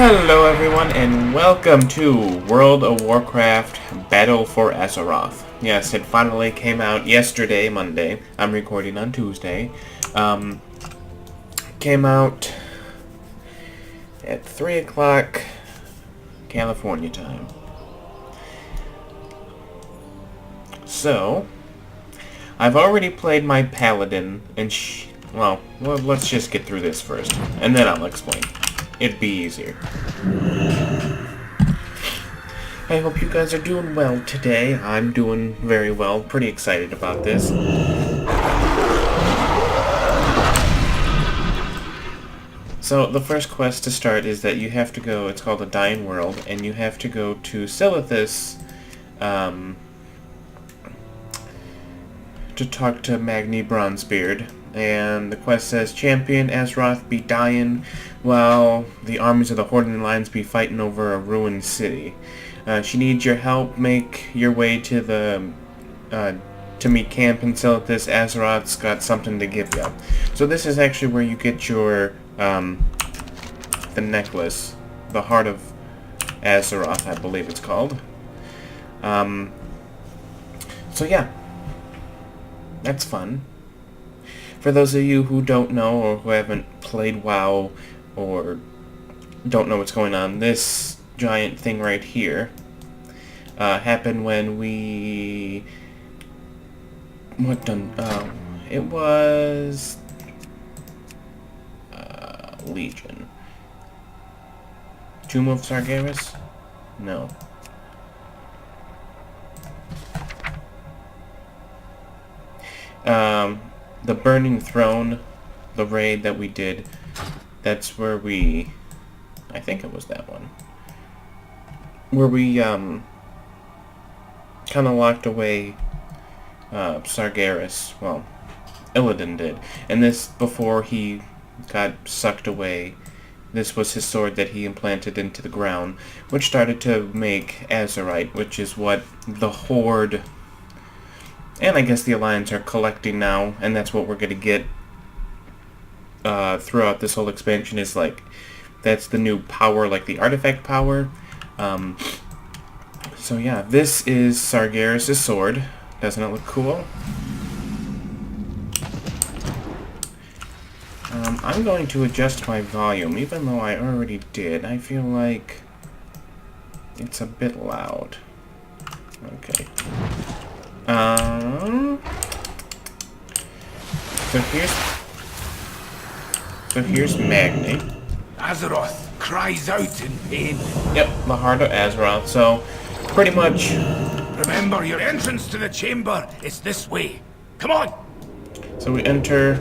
Hello everyone and welcome to World of Warcraft Battle for Azeroth. Yes, it finally came out yesterday, Monday. I'm recording on Tuesday. Came out at 3 o'clock California time. So, I've already played my Paladin and well, let's just get through this first, and then I'll explain. It'd be easier. I hope you guys are doing well today. I'm doing very well. Pretty excited about this. So the first quest to start is that you have to go, it's called a Dying World, and you have to go to Silithus to talk to Magni Bronzebeard. And the quest says, Champion Azeroth be dying while the armies of the Horden Alliance be fighting over a ruined city. She needs your help. Make your way to the to meet camp in Silithus. Azeroth's got something to give you. So this is actually where you get your the necklace, the Heart of Azeroth, I believe it's called. So yeah, that's fun. For those of you who don't know or who haven't played WoW or don't know what's going on, this giant thing right here happened when we... it was... Legion. Tomb of Sargeras? No. The Burning Throne, the raid that we did, that's where we... I think it was that one. Where we, kind of locked away, Sargeras. Well, Illidan did. And this, before he got sucked away, this was his sword that he implanted into the ground, which started to make Azerite, which is what the Horde... and I guess the Alliance are collecting now, and that's what we're going to get throughout this whole expansion, is like, that's the new power, like the artifact power. So yeah, this is Sargeras' sword. Doesn't it look cool? I'm going to adjust my volume, even though I already did. I feel like it's a bit loud. Okay. So here's Magni. Azeroth cries out in pain. Yep, the Heart of Azeroth. So, pretty much... Remember, your entrance to the chamber is this way. Come on! So we enter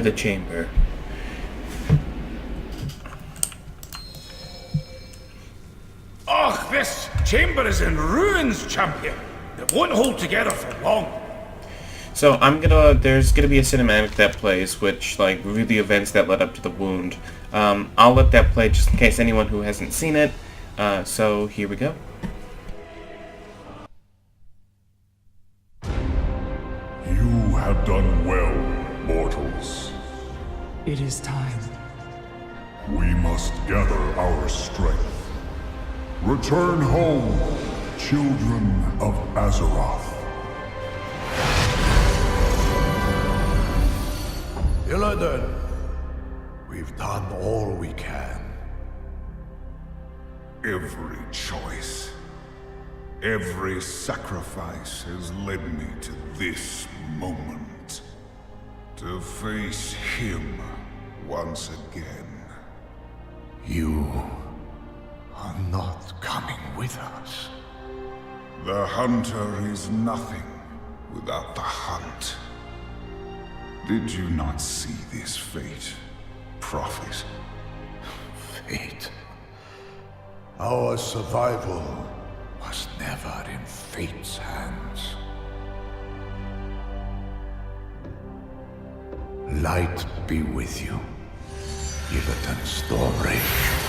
the chamber. Oh, this chamber is in ruins, champion. It won't hold together for long. So there's gonna be a cinematic that plays, which like review the events that led up to the wound. I'll let that play just in case anyone who hasn't seen it. So here we go. You have done well, mortals. It is time. We must gather our strength. Return home, children of Azeroth. Illidan, we've done all we can. Every choice, every sacrifice has led me to this moment. To face him once again. You are not coming with us. The hunter is nothing without the hunt. Did you not see this fate, prophet? Fate. Our survival was never in fate's hands. Light be with you, Illidan Stormrage.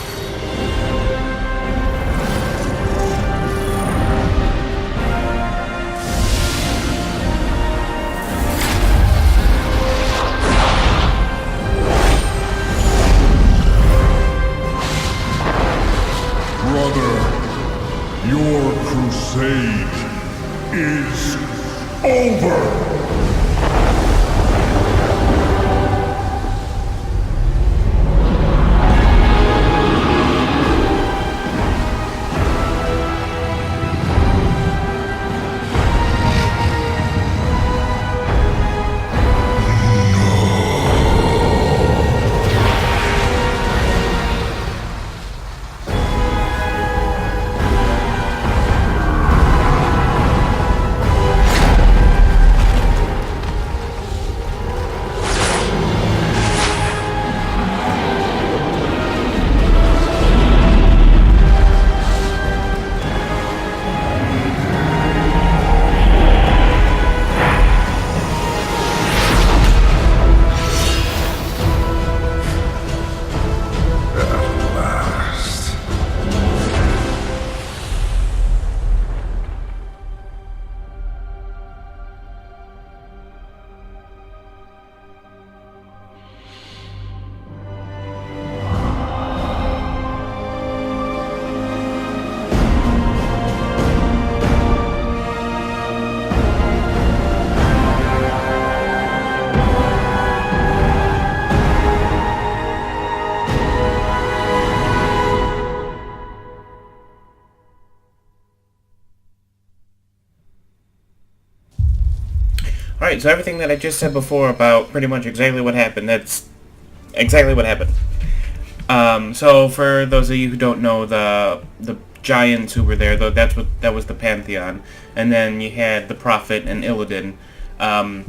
Alright, so everything that I just said before about pretty much exactly what happened, that's exactly what happened. So for those of you who don't know, the giants who were there, though, that was the Pantheon, and then you had the Prophet and Illidan, and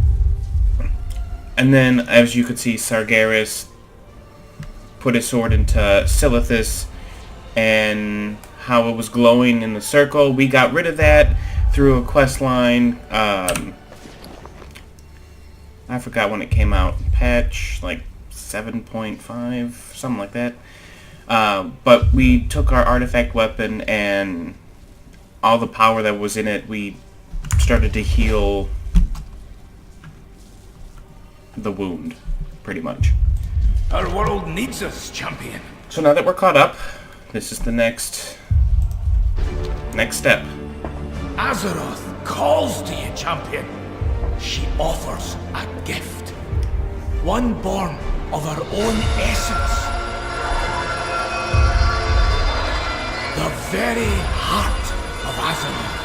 then as you could see, Sargeras put his sword into Silithus, and how it was glowing in the circle. We got rid of that through a quest line. I forgot when it came out. Patch like 7.5, something like that. But we took our artifact weapon and all the power that was in it, we started to heal the wound, pretty much. Our world needs us, champion. So now that we're caught up, this is the next step. Azeroth calls to you, champion. She offers a gift. One born of her own essence. The very heart of Azeroth.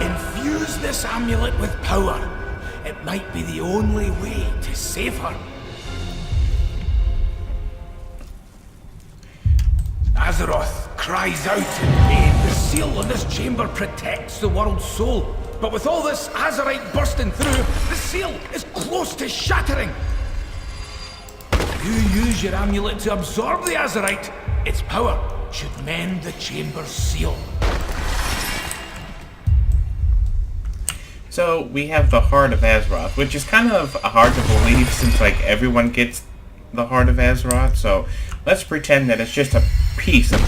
Infuse this amulet with power. It might be the only way to save her. Azeroth cries out in pain. The seal on this chamber protects the world's soul. But with all this Azerite bursting through, the seal is close to shattering. You use your amulet to absorb the Azerite. Its power should mend the chamber's seal. So we have the Heart of Azeroth, which is kind of hard to believe since like everyone gets the Heart of Azeroth. So let's pretend that it's just a piece of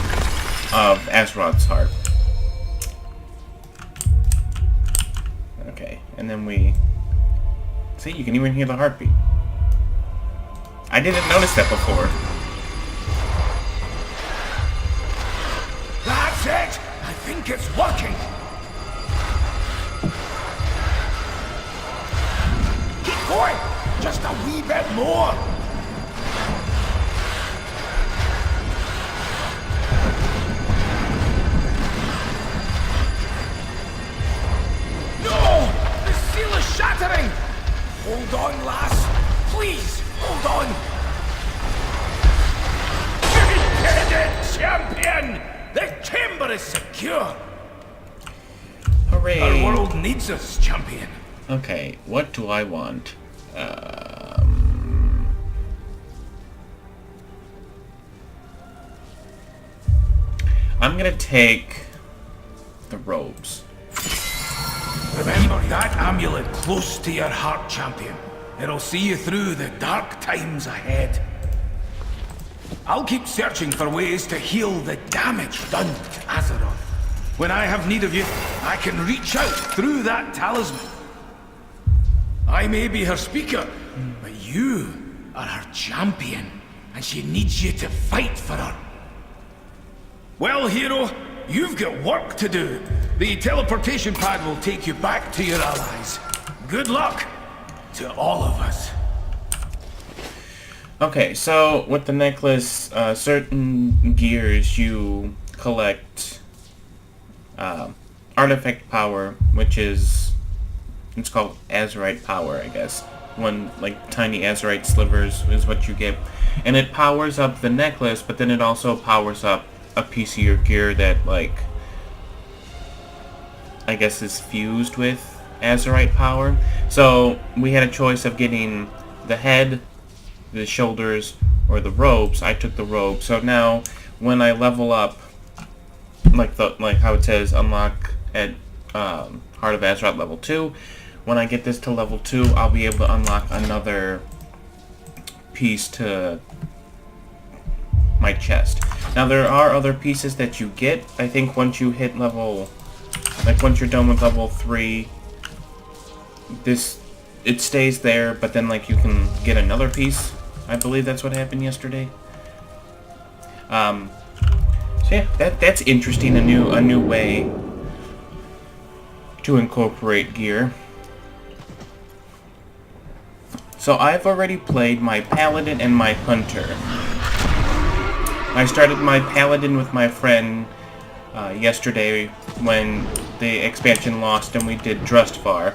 Azeroth's heart. Okay, and then we see, you can even hear the heartbeat. I didn't notice that before. That's it! I think it's working! Keep going! Just a wee bit more! No! The seal is shattering! Hold on, lass! Please, hold on! You did it, champion! The chamber is secure! Hooray! Our world needs us, champion. Okay, what do I want? I'm gonna take the robes. Remember that amulet close to your heart, champion. It'll see you through the dark times ahead. I'll keep searching for ways to heal the damage done to Azeroth. When I have need of you, I can reach out through that talisman. I may be her speaker, but you are her champion, and she needs you to fight for her. Well, hero, you've got work to do. The teleportation pad will take you back to your allies. Good luck to all of us. Okay, so with the necklace, certain gears you collect artifact power, which is, it's called Azerite power, I guess. One, like, tiny Azerite slivers is what you get. And it powers up the necklace, but then it also powers up a piece of your gear that, like, I guess is fused with Azerite power. So we had a choice of getting the head, the shoulders, or the robes. I took the robes. So now when I level up, like how it says unlock at Heart of Azeroth level 2, when I get this to level 2, I'll be able to unlock another piece to my chest. Now there are other pieces that you get. I think once you hit level, like once you're done with level 3, it stays there, but then like you can get another piece. I believe that's what happened yesterday. So yeah, that's interesting. A new way to incorporate gear. So I've already played my Paladin and my Hunter. I started my paladin with my friend yesterday when the expansion lost and we did Drustvar.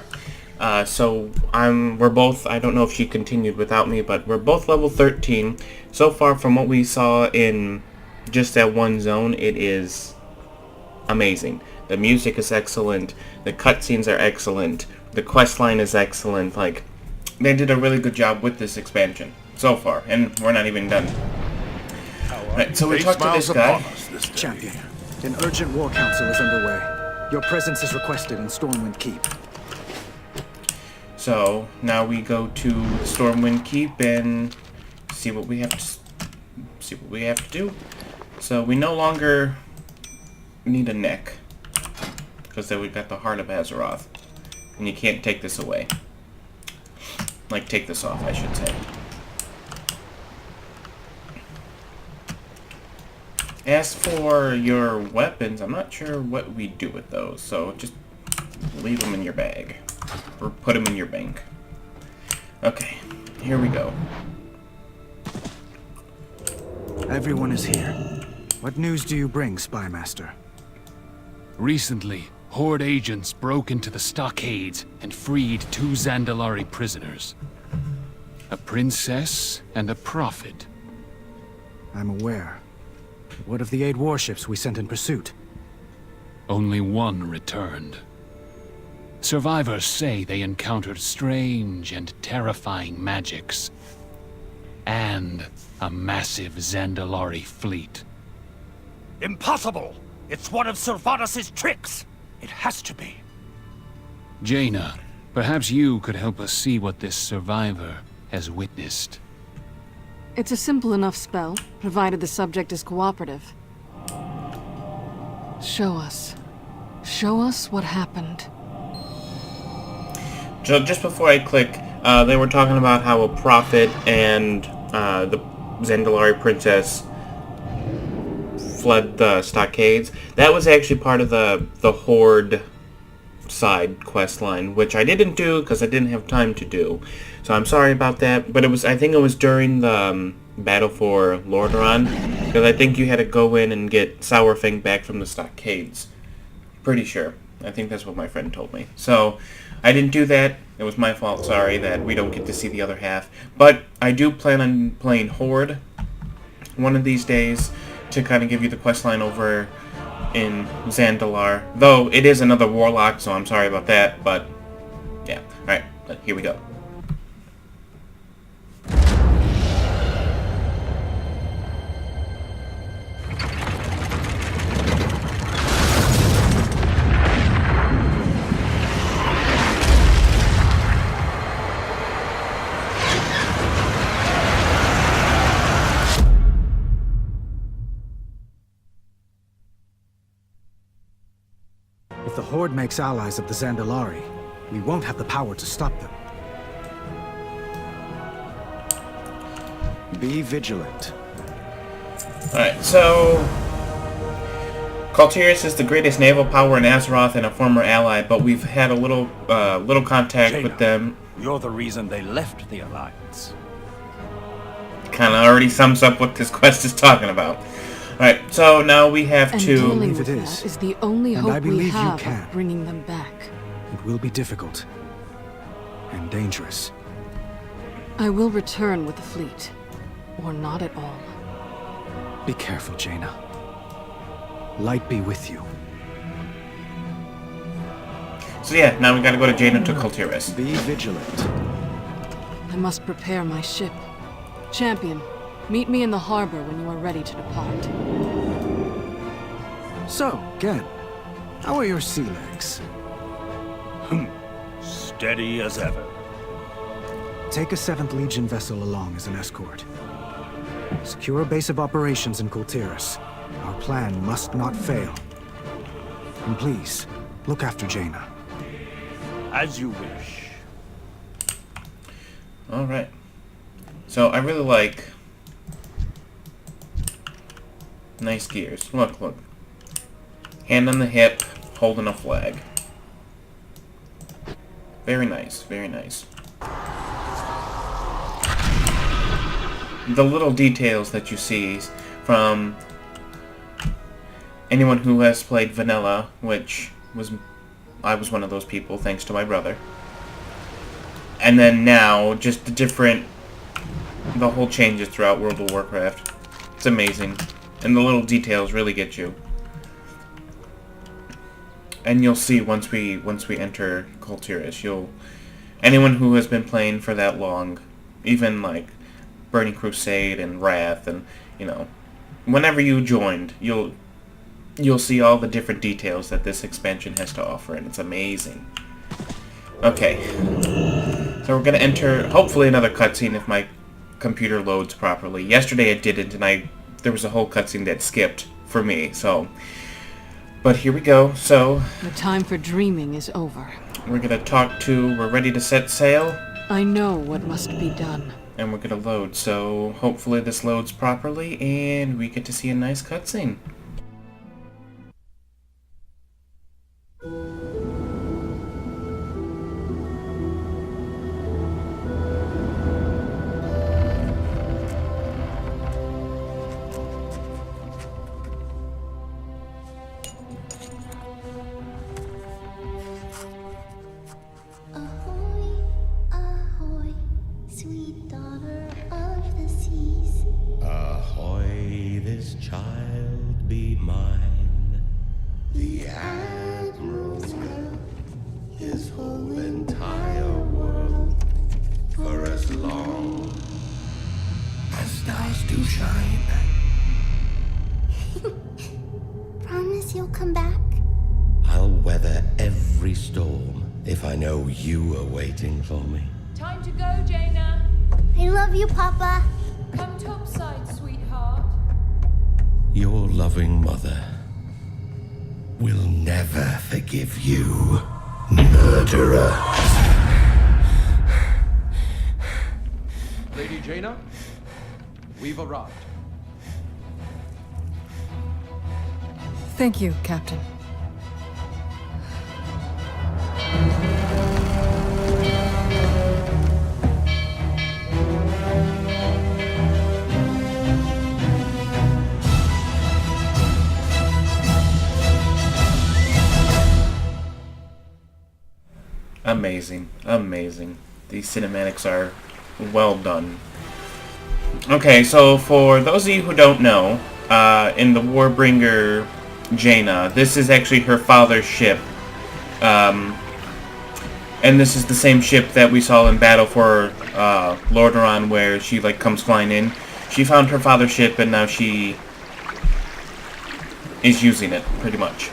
So we're both, I don't know if she continued without me, but we're both level 13. So far from what we saw in just that one zone, it is amazing. The music is excellent, the cutscenes are excellent, the questline is excellent. Like, they did a really good job with this expansion so far, and we're not even done. Right, so we talked to this guy. Champion, an urgent war council is underway. Your presence is requested in Stormwind Keep. So now we go to Stormwind Keep and see what we have to do. So we no longer need a neck, because then we've got the Heart of Azeroth, and you can't take this away. Like, take this off, I should say. As for your weapons, I'm not sure what we do with those, so just leave them in your bag. Or put them in your bank. Okay, here we go. Everyone is here. What news do you bring, Spymaster? Recently, Horde agents broke into the stockades and freed 2 Zandalari prisoners. A princess and a prophet. I'm aware. What of the 8 warships we sent in pursuit? Only 1 returned. Survivors say they encountered strange and terrifying magics. And a massive Zandalari fleet. Impossible! It's one of Servanas' tricks! It has to be. Jaina, perhaps you could help us see what this survivor has witnessed. It's a simple enough spell, provided the subject is cooperative. Show us. Show us what happened. So just before I click, they were talking about how a prophet and the Zandalari princess fled the stockades. That was actually part of the Horde side quest line, which I didn't do because I didn't have time to do. So I'm sorry about that, but I think it was during the battle for Lordaeron, because I think you had to go in and get Sourfang back from the stockades. Pretty sure. I think that's what my friend told me. So I didn't do that. It was my fault, sorry, that we don't get to see the other half. But I do plan on playing Horde one of these days to kind of give you the questline over in Zandalar. Though it is another warlock, so I'm sorry about that, but yeah. Alright, here we go. If the Horde makes allies of the Zandalari, we won't have the power to stop them. Be vigilant. Alright, so Kultiris is the greatest naval power in Azeroth and a former ally, but we've had a little contact Jaina, with them. You're the reason they left the Alliance. Kind of already sums up what this quest is talking about. Alright, so now we have And to... dealing Believe with it that is. is the only And I hope we believe you have can. of bringing them back. It will be difficult. And dangerous. I will return with the fleet. Or not at all. Be careful, Jaina. Light be with you. So yeah, now we gotta go to Jaina to Kultiris. Be vigilant. I must prepare my ship. Champion, meet me in the harbor when you are ready to depart. So, Gen, how are your sea legs? Steady as ever. Take a 7th Legion vessel along as an escort. Secure a base of operations in Kultiris. Our plan must not fail. And please, look after Jaina. As you wish. Alright. So I really like... Nice gears. Look, look. Hand on the hip, holding a flag. Very nice, very nice. The little details that you see from anyone who has played vanilla, which I was one of those people, thanks to my brother. And then now, just the whole changes throughout World of Warcraft. It's amazing. And the little details really get you. And you'll see once we enter Kul Tiras, anyone who has been playing for that long, even like Burning Crusade and Wrath, and whenever you joined, you'll see all the different details that this expansion has to offer, and it's amazing. Okay, so we're gonna enter hopefully another cutscene if my computer loads properly. Yesterday it didn't, and there was a whole cutscene that skipped for me. So, but here we go. So the time for dreaming is over. We're ready to set sail. I know what must be done. And we're gonna load, so hopefully this loads properly and we get to see a nice cutscene. Child be mine. The Admiral's girl, his whole entire world, for as long as stars do shine. Promise you'll come back? I'll weather every storm if I know you are waiting for me. Time to go, Jaina. I love you, Papa. Come topside, sweetheart. Your loving mother will never forgive you, murderer. Lady Jaina, we've arrived. Thank you, Captain. Amazing. These cinematics are well done. Okay, so for those of you who don't know, in the Warbringer Jaina, this is actually her father's ship. And this is the same ship that we saw in battle for Lordaeron, where she comes flying in. She found her father's ship and now she is using it, pretty much.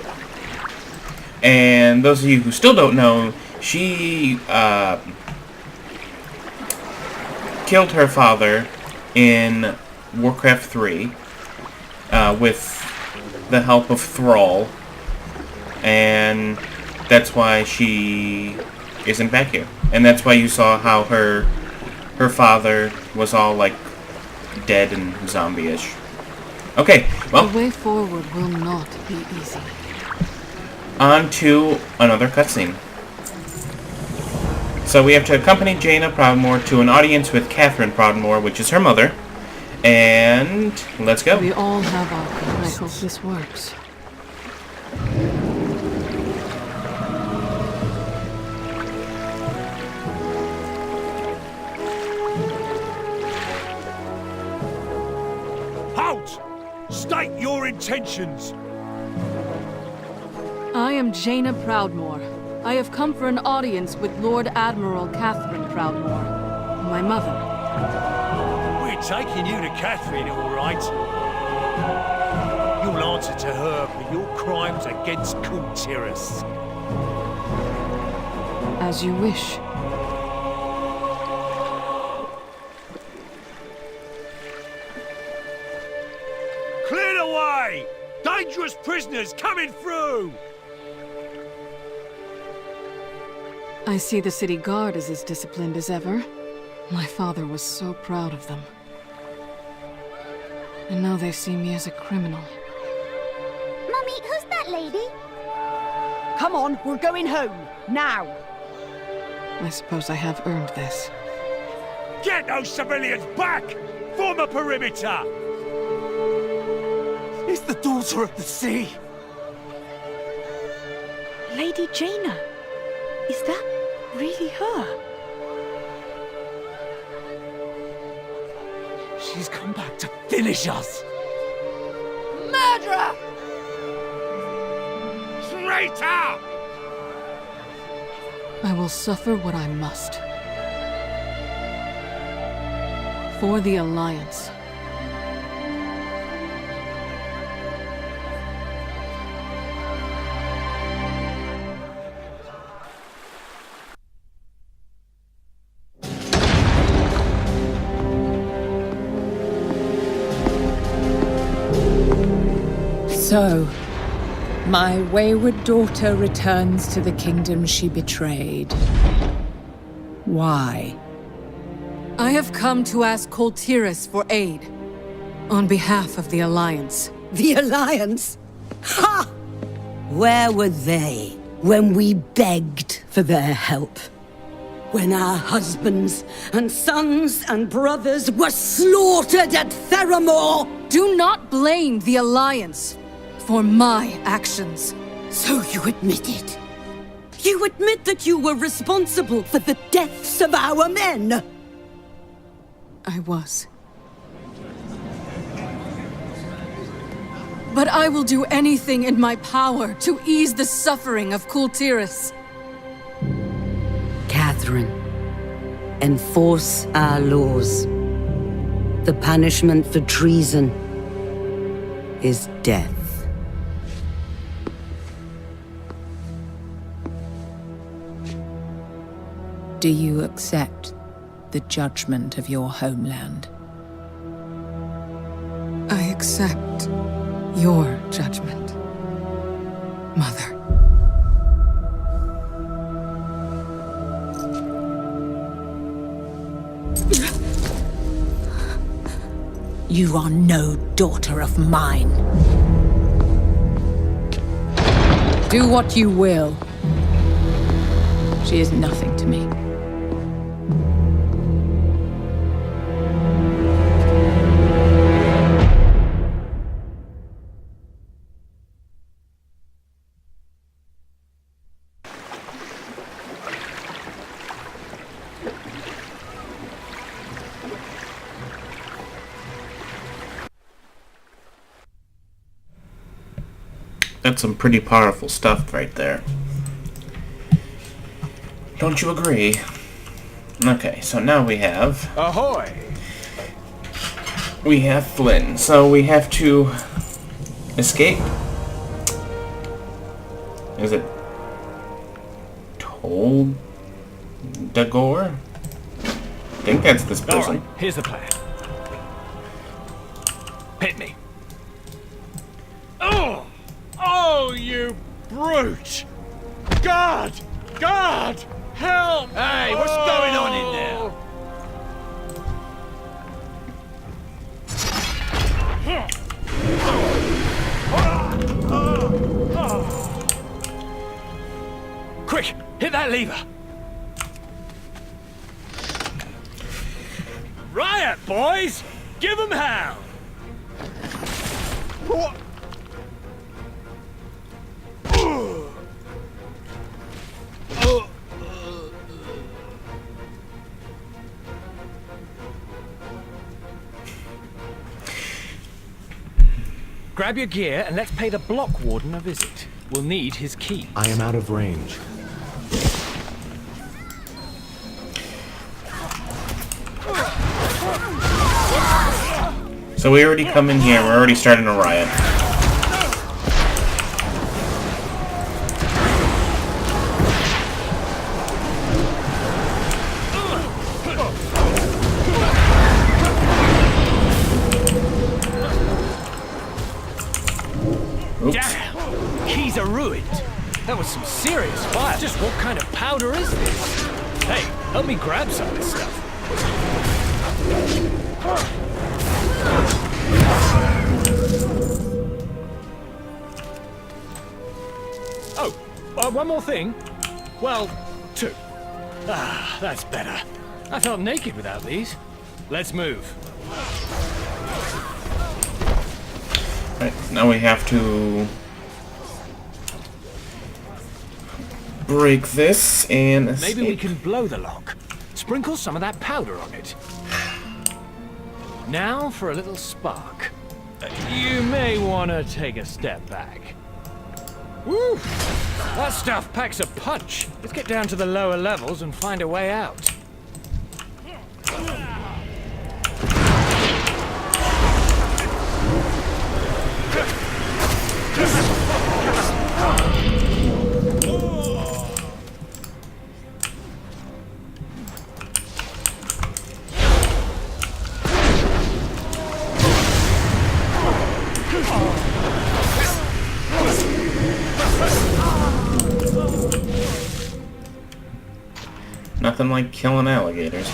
And those of you who still don't know, she killed her father in Warcraft 3 with the help of Thrall, and that's why she isn't back here. And that's why you saw how her father was all dead and zombie-ish. Okay, well, the way forward will not be easy. On to another cutscene. So we have to accompany Jaina Proudmoore to an audience with Catherine Proudmoore, which is her mother. And let's go. We all have our purposes. I hope this works. Halt! State your intentions! I am Jaina Proudmoore. I have come for an audience with Lord Admiral Catherine Proudmoore, my mother. We're taking you to Catherine, all right. You'll answer to her for your crimes against Kul Tiras. As you wish. Clear the way! Dangerous prisoners coming through! I see the city guard is as disciplined as ever. My father was so proud of them. And now they see me as a criminal. Mummy, who's that lady? Come on, we're going home. Now! I suppose I have earned this. Get those civilians back! Form a perimeter! is the daughter of the sea. Lady Jaina. Is that really her? She's come back to finish us. Murderer! Traitor! I will suffer what I must. For the Alliance. So, my wayward daughter returns to the kingdom she betrayed. Why? I have come to ask Coltiris for aid. On behalf of the Alliance. The Alliance? Ha! Where were they when we begged for their help? When our husbands and sons and brothers were slaughtered at Theramore? Do not blame the Alliance for my actions. So you admit it? You admit that you were responsible for the deaths of our men? I was. But I will do anything in my power to ease the suffering of Coltiris. Catherine, enforce our laws. The punishment for treason is death. Do you accept the judgment of your homeland? I accept your judgment, Mother. You are no daughter of mine. Do what you will. She is nothing to me. That's some pretty powerful stuff right there. Don't you agree? Okay, so now we have... Ahoy! We have Flynn, so we have to escape. Is it Told Dagor? I think that's this person. Alright, here's the plan. Hit me. Oh! Oh, you brute! Guard! Guard! Help! Hey, what's going on in there? Quick, hit that lever! Riot, boys! Give 'em hell! Grab your gear and let's pay the block warden a visit. We'll need his key. I am out of range. So we already come in here, we're already starting a riot. Damn! Keys are ruined. That was some serious fire. Just what kind of powder is this? Hey, help me grab some of this stuff. Oh, one more thing. Well, two. Ah, that's better. I felt naked without these. Let's move. Right, now we have to break this and escape. Maybe we can blow the lock. Sprinkle some of that powder on it. Now for a little spark. You may want to take a step back. Woo! That stuff packs a punch. Let's get down to the lower levels and find a way out. Nothing like killing alligators.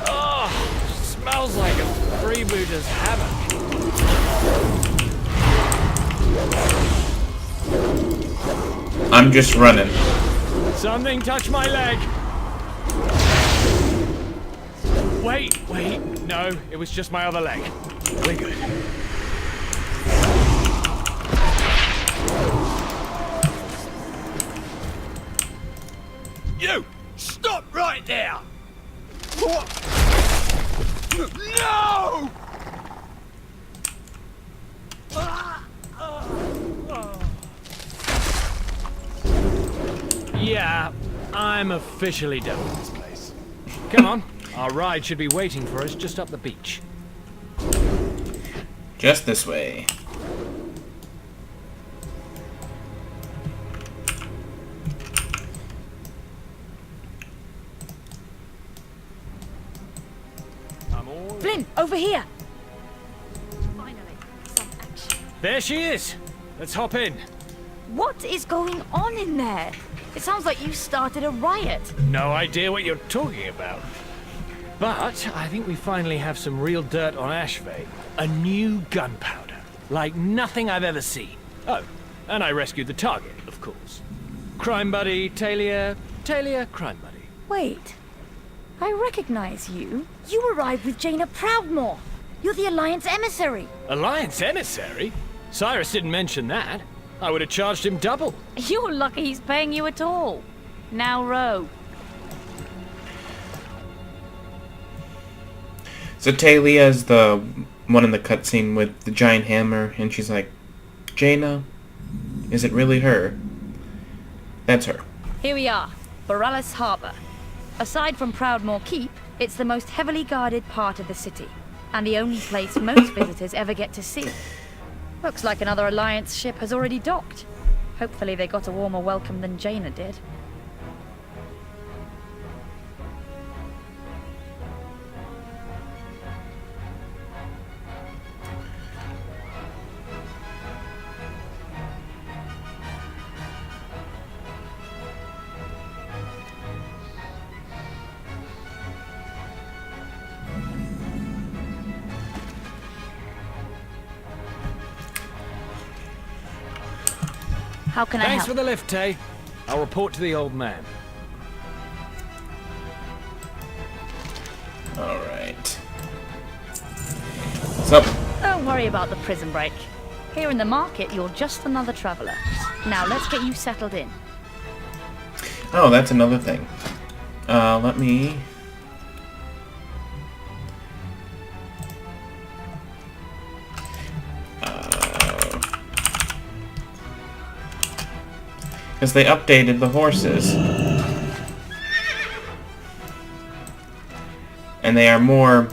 Oh, smells like a freebooter's hammock. I'm just running. Something touched my leg. Wait, no, it was just my other leg. We're good. You! Stop right there! What? No! Yeah, I'm officially done with this place. Come on, our ride should be waiting for us just up the beach. Just this way. Flynn, over here! There she is! Let's hop in. What is going on in there? It sounds like you started a riot. No idea what you're talking about. But I think we finally have some real dirt on Ashvay. A new gunpowder. Like nothing I've ever seen. Oh, and I rescued the target, of course. Crime buddy, Talia, crime buddy. Wait. I recognize you. You arrived with Jaina Proudmoore. You're the Alliance emissary. Alliance emissary? Cyrus didn't mention that. I would have charged him double. You're lucky he's paying you at all. Now row. So Talia is the one in the cutscene with the giant hammer, and she's like, Jaina, is it really her? That's her. Here we are, Borealis Harbor. Aside from Proudmoore Keep, it's the most heavily guarded part of the city, and the only place most visitors ever get to see. Looks like another Alliance ship has already docked. Hopefully they got a warmer welcome than Jaina did. How can I help? Thanks for the lift, Tay. I'll report to the old man. Alright. So... Don't worry about the prison break. Here in the market, you're just another traveler. Now let's get you settled in. Oh, that's another thing. Let me... Because they updated the horses. And they are more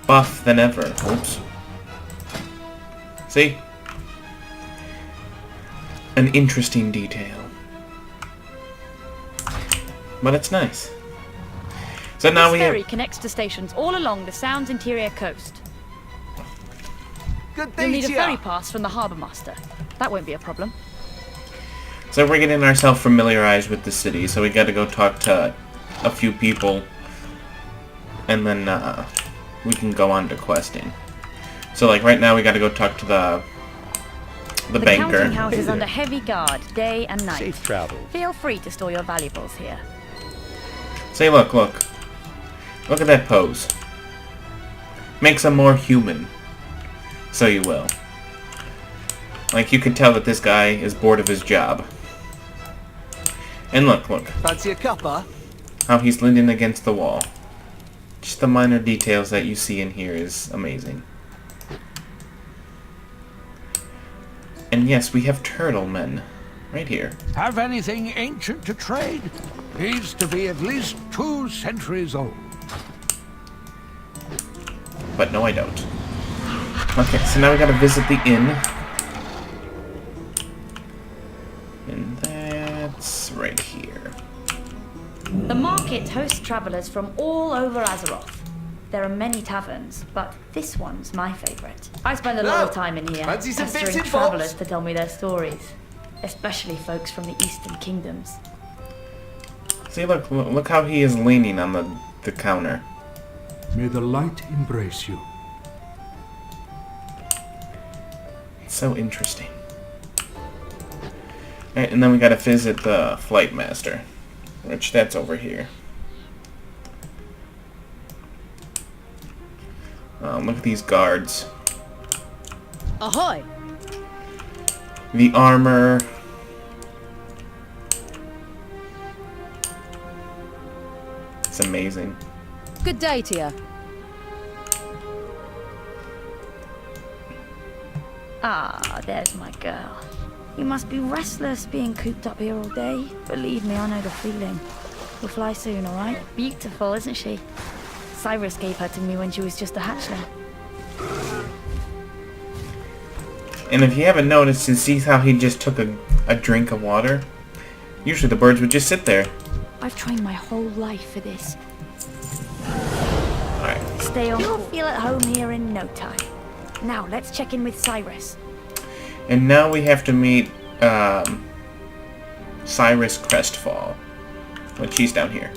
buff than ever. Oops. See? An interesting detail. But it's nice. So now this ferry connects to stations all along the Sound's interior coast. Good You'll need a ferry pass from the harbour master. That won't be a problem. So we're getting ourselves familiarized with the city, so we gotta go talk to a few people, and then we can go on to questing. So like right now we gotta go talk to the banker. The counting house is under heavy guard, day and night. Safe travel. Feel free to store your valuables here. Say look at that pose. Makes him more human. So you will. Like, you could tell that this guy is bored of his job. And look. Fancy a cuppa? How he's leaning against the wall. Just the minor details that you see in here is amazing. And yes, we have turtle men. Right here. Have anything ancient to trade? Needs to be at least 2 centuries old. But no, I don't. Okay, so now we gotta visit the inn. And that's right here. The market hosts travelers from all over Azeroth. There are many taverns, but this one's my favorite. I spend a lot of time in here, Fancy some bits pestering and travelers bobs? to tell me their stories, especially folks from the Eastern Kingdoms. See, look how he is leaning on the counter. May the light embrace you. It's so interesting. Alright, and then we gotta visit the Flight Master, which that's over here. Look at these guards. Ahoy! The armor. It's amazing. Good day to you. Ah, there's my girl. You must be restless being cooped up here all day. Believe me, I know the feeling. We'll fly soon, alright? Beautiful, isn't she? Cyrus gave her to me when she was just a hatchling. And if you haven't noticed, you see how he just took a drink of water? Usually the birds would just sit there. I've trained my whole life for this. Alright. Stay on. You'll feel at home here in no time. Now, let's check in with Cyrus. And now we have to meet Cyrus Crestfall. Which he's down here.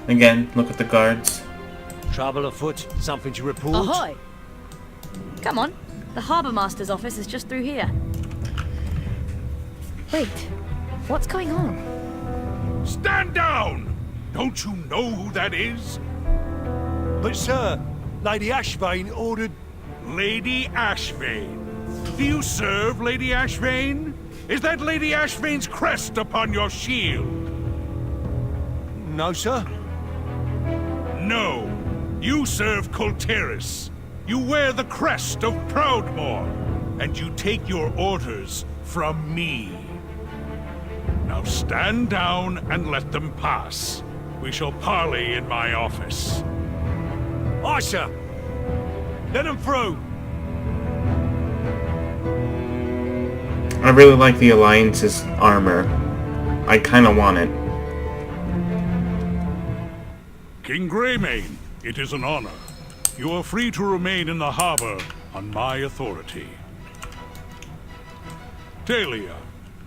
Again, look at the guards. Trouble afoot? Something to report? Ahoy! Come on. The Harbour Master's office is just through here. Wait. What's going on? Stand down! Don't you know who that is? But sir, Lady Ashvane ordered... Lady Ashvane. Do you serve Lady Ashvane? Is that Lady Ashvane's crest upon your shield? No, sir. No. You serve Kultiris. You wear the crest of Proudmoore. And you take your orders from me. Now stand down and let them pass. We shall parley in my office. Aye, sir. Let them through. I really like the Alliance's armor. I kinda want it. King Greymane, it is an honor. You are free to remain in the harbor on my authority. Talia,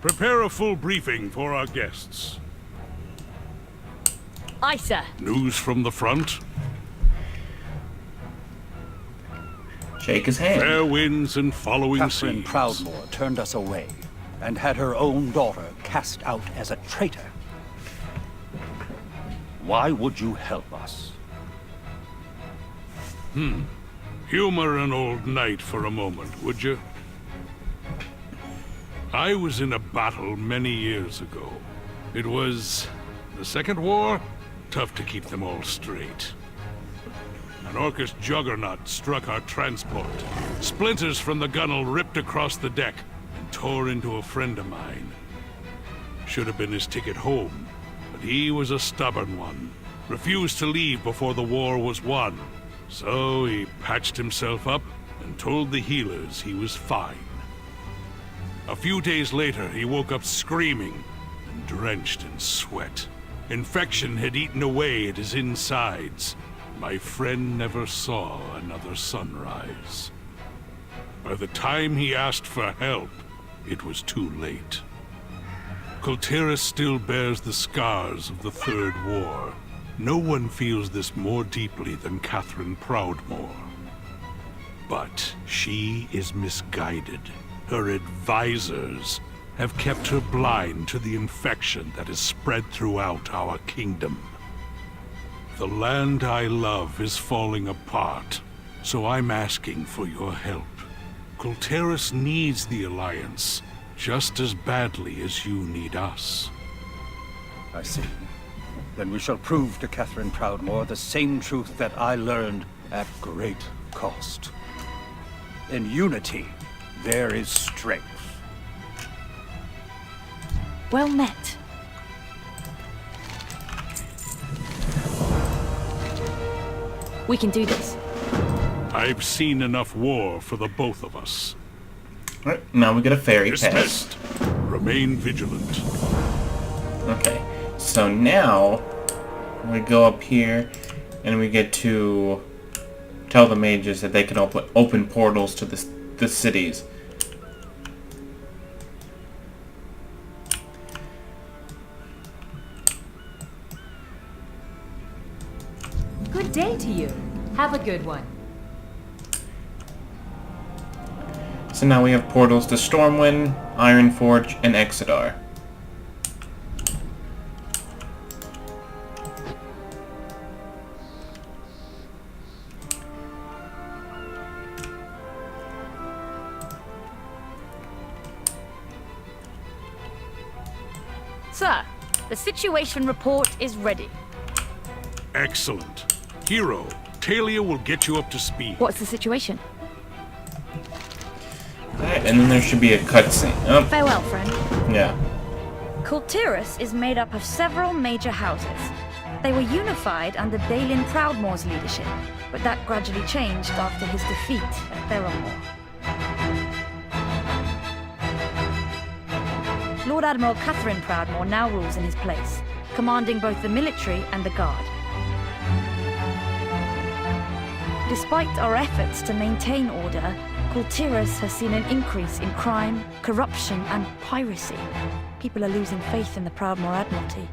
prepare a full briefing for our guests. Aye, sir. News from the front? Shake his hand. Fair winds and following Catherine seas. Proudmoore turned us away and had her own daughter cast out as a traitor. Why would you help us? Humor an old knight for a moment, would you? I was in a battle many years ago. It was the Second War? Tough to keep them all straight. An Orcish juggernaut struck our transport. Splinters from the gunwale ripped across the deck and tore into a friend of mine. Should have been his ticket home, but he was a stubborn one. Refused to leave before the war was won. So he patched himself up and told the healers he was fine. A few days later, he woke up screaming and drenched in sweat. Infection had eaten away at his insides. My friend never saw another sunrise. By the time he asked for help, it was too late. Kultiris still bears the scars of the Third War. No one feels this more deeply than Catherine Proudmoore. But she is misguided. Her advisors have kept her blind to the infection that is spread throughout our kingdom. The land I love is falling apart, so I'm asking for your help. Kultiris needs the Alliance just as badly as you need us. I see. Then we shall prove to Catherine Proudmoore the same truth that I learned at great cost. In unity, there is strength. Well met. We can do this. I've seen enough war for the both of us. Alright, now we get a ferry pass. Dismissed. Remain vigilant. Okay, so now we go up here and we get to tell the mages that they can open portals to the cities. Good day to you. Have a good one. So now we have portals to Stormwind, Ironforge, and Exodar. Sir, the situation report is ready. Excellent. Hero, Talia will get you up to speed. What's the situation? Alright, and then there should be a cutscene. Oh. Farewell, friend. Yeah. Kultiris is made up of several major houses. They were unified under Balin Proudmoore's leadership, but that gradually changed after his defeat at Theramore. Lord Admiral Catherine Proudmoore now rules in his place, commanding both the military and the guard. Despite our efforts to maintain order, Kultiris has seen an increase in crime, corruption, and piracy. People are losing faith in the Proudmoore Admiralty.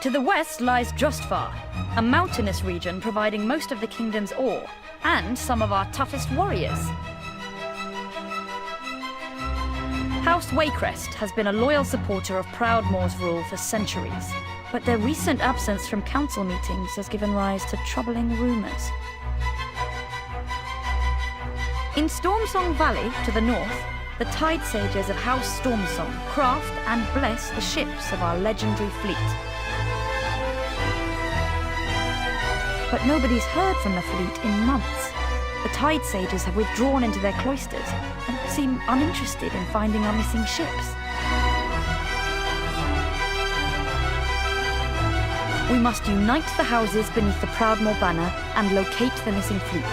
To the west lies Drustvar, a mountainous region providing most of the kingdom's ore, and some of our toughest warriors. House Waycrest has been a loyal supporter of Proudmoore's rule for centuries, but their recent absence from council meetings has given rise to troubling rumors. In Stormsong Valley, to the north, the Tide Sages of House Stormsong craft and bless the ships of our legendary fleet. But nobody's heard from the fleet in months. The Tide Sages have withdrawn into their cloisters and seem uninterested in finding our missing ships. We must unite the houses beneath the Proudmoore banner and locate the missing fleet.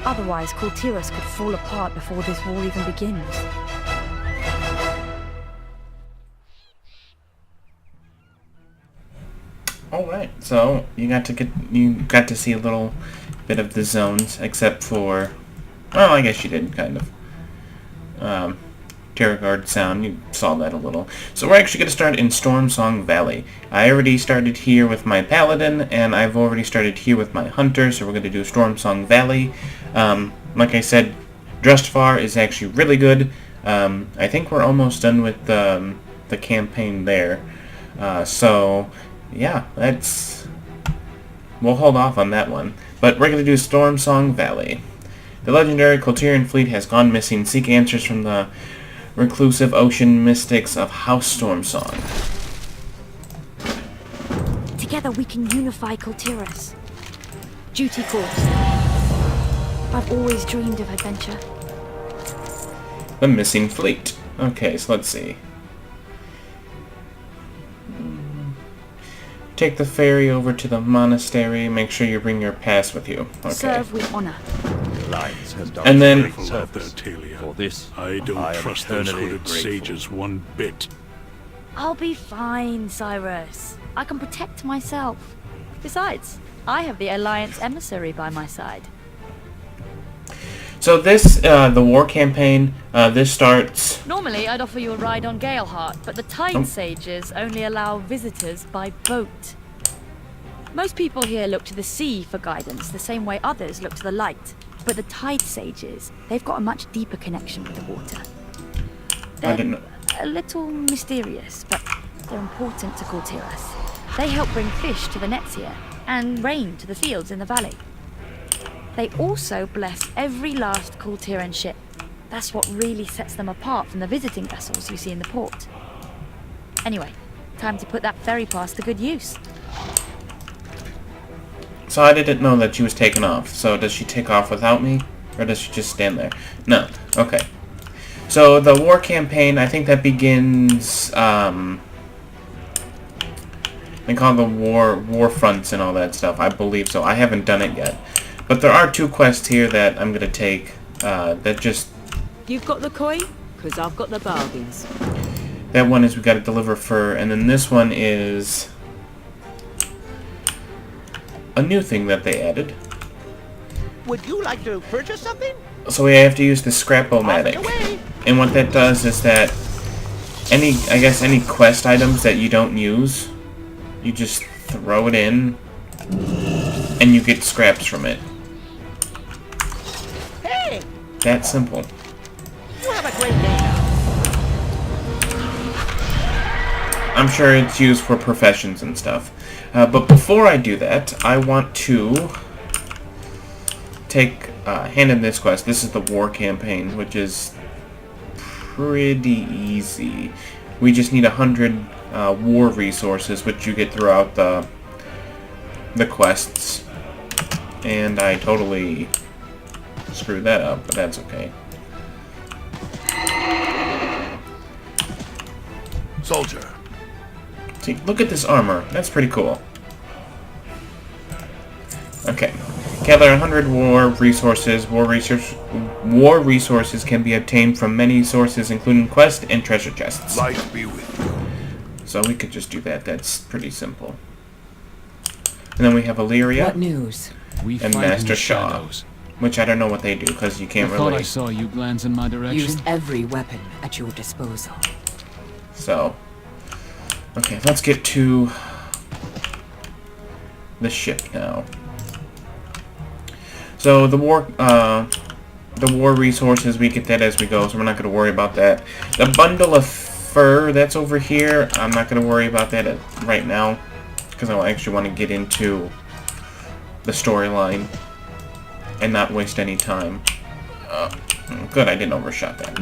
Otherwise, Kultiris could fall apart before this war even begins. Alright, so you got to see a little bit of the zones, except for, well, I guess you did, kind of. Terragard Sound, you saw that a little. So we're actually going to start in Stormsong Valley. I already started here with my Paladin, and I've already started here with my Hunter, so we're going to do Stormsong Valley. Like I said, Drustvar is actually really good. I think we're almost done with the campaign there. So, yeah, we'll hold off on that one. But we're going to do Stormsong Valley. The legendary Kultiran fleet has gone missing. Seek answers from the reclusive ocean mystics of House Stormsong. Together we can unify Kultiris. Duty calls. I've always dreamed of adventure. The missing fleet. Okay, so let's see. Take the ferry over to the monastery. Make sure you bring your pass with you. Okay. Serve with honor. The Alliance has done and then service. For this, I don't trust those hooded sages one bit. I'll be fine, Cyrus. I can protect myself. Besides, I have the Alliance emissary by my side. So this, the war campaign, this starts... Normally, I'd offer you a ride on Galeheart, but the Tide Sages only allow visitors by boat. Most people here look to the sea for guidance, the same way others look to the light. But the Tide Sages, they've got a much deeper connection with the water. I didn't know. A little mysterious, but they're important to Kultiras. They help bring fish to the nets here, and rain to the fields in the valley. They also bless every last Kultiran ship. That's what really sets them apart from the visiting vessels you see in the port. Anyway, time to put that ferry pass to good use. So I didn't know that she was taking off. So does she take off without me? Or does she just stand there? No. Okay. So the war campaign, I think that begins, they call it the war fronts and all that stuff. I believe so. I haven't done it yet. But there are 2 quests here that I'm going to take, that just... You've got the coin? Because I've got the bargains. That one is we got to deliver fur, and then this one is a new thing that they added. Would you like to purchase something? So we have to use the Scrap-O-Matic. And what that does is that any quest items that you don't use, you just throw it in, and you get scraps from it. Hey! That simple. You have a great day now. I'm sure it's used for professions and stuff. But before I do that, I want to take hand in this quest. This is the war campaign, which is pretty easy. We just need 100 war resources, which you get throughout the quests. And I totally screwed that up, but that's okay. Soldier. See, look at this armor. That's pretty cool. Okay. Gather 100 war resources. War resources can be obtained from many sources, including quest and treasure chests. Life be with you. So we could just do that. That's pretty simple. And then we have Illyria. What news? And Master Shaw. Which I don't know what they do, because you can't really... I thought I saw you glance in my direction. Used every weapon at your disposal. So... Okay, let's get to the ship now. So the war resources, we get that as we go, so we're not going to worry about that. The bundle of fur that's over here, I'm not going to worry about that right now, because I actually want to get into the storyline and not waste any time. Good, I didn't overshot that.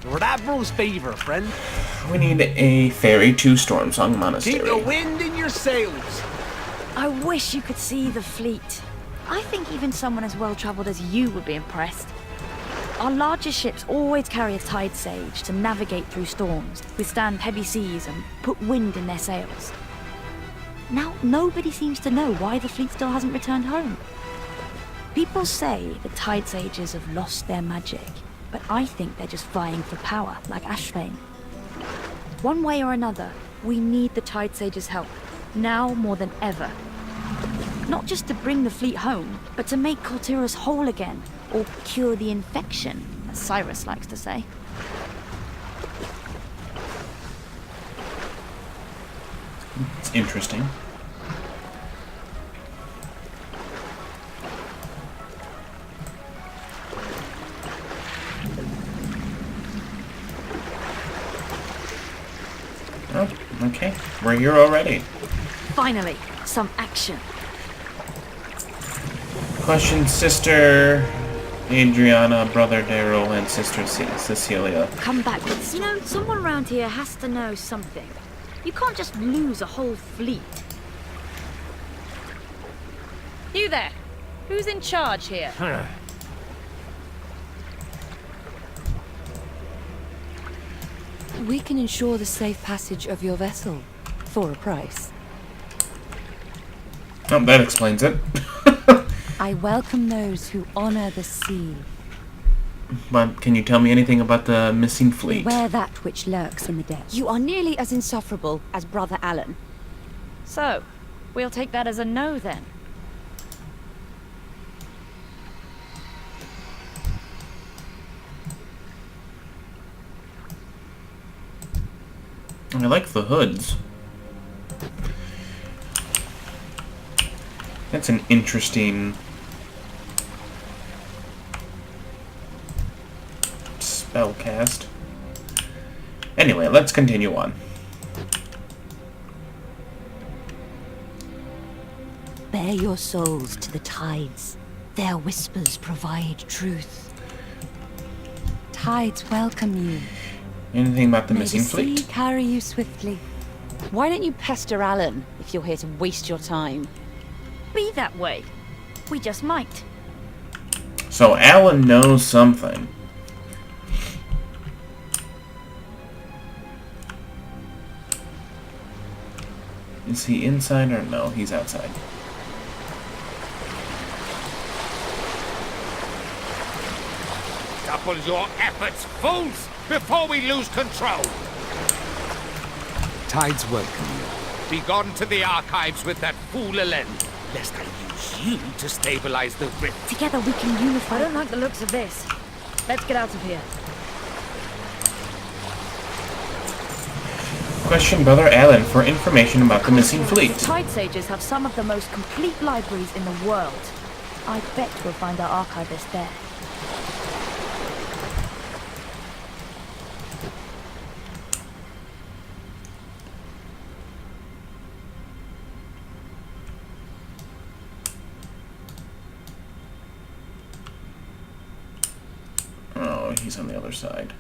Radbro's favor, friend. We need a ferry to Stormsong Monastery. Keep the wind in your sails. I wish you could see the fleet. I think even someone as well-traveled as you would be impressed. Our larger ships always carry a tide sage to navigate through storms, withstand heavy seas, and put wind in their sails. Now, nobody seems to know why the fleet still hasn't returned home. People say the tide sages have lost their magic, but I think they're just vying for power, like Ashvane. One way or another, we need the Tide Sage's help, now more than ever. Not just to bring the fleet home, but to make Kultiras whole again, or cure the infection, as Cyrus likes to say. It's interesting. Oh, okay. We're here already. Finally, some action. Question, Sister Adriana, Brother Daryl, and Sister Cecilia. Come back. You know, someone around here has to know something. You can't just lose a whole fleet. You there. Who's in charge here? We can ensure the safe passage of your vessel for a price. Oh, that explains it. I welcome those who honor the sea. But can you tell me anything about the missing fleet? Beware that which lurks in the depths. You are nearly as insufferable as Brother Alan. So, we'll take that as a no then. I like the hoods. That's an interesting spell cast. Anyway, let's continue on. Bear your souls to the tides. Their whispers provide truth. Tides welcome you. Anything about the May missing the sea fleet? carry you swiftly. Why don't you pester Alan if you're here to waste your time? Be that way. We just might. So Alan knows something. Is he inside or no? He's outside. Double your efforts, fools, before we lose control. Tides welcome you. Be gone to the archives with that fool Elen, lest I use you to stabilize the rift. Together we can unify. I don't like the looks of this. Let's get out of here. Question Brother Alan for information about the missing fleet. Tide Sages have some of the most complete libraries in the world. I bet we'll find our archivist there. Oh, he's on the other side.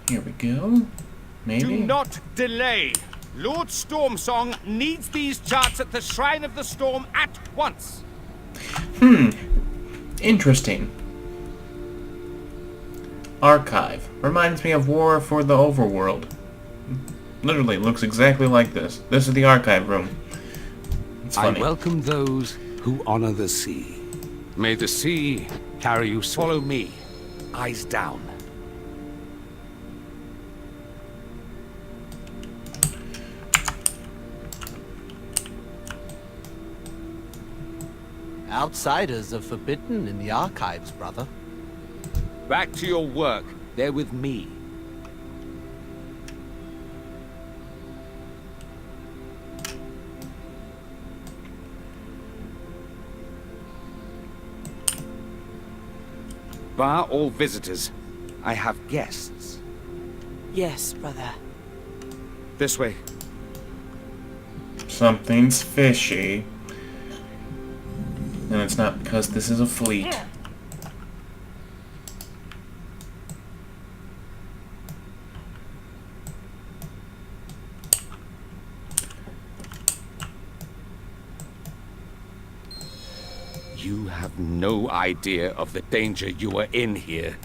Here we go. Maybe? Do not delay. Lord Stormsong needs these charts at the Shrine of the Storm at once. Interesting. Archive. Reminds me of War for the Overworld. Literally looks exactly like this. This is the archive room. It's funny. I welcome those who honor the sea. May the sea carry you. Follow me. Eyes down. Outsiders are forbidden in the archives, brother. Back to your work. They're with me. Bar all visitors. I have guests. Yes, brother. This way. Something's fishy. And it's not because this is a fleet. You have no idea of the danger you are in here.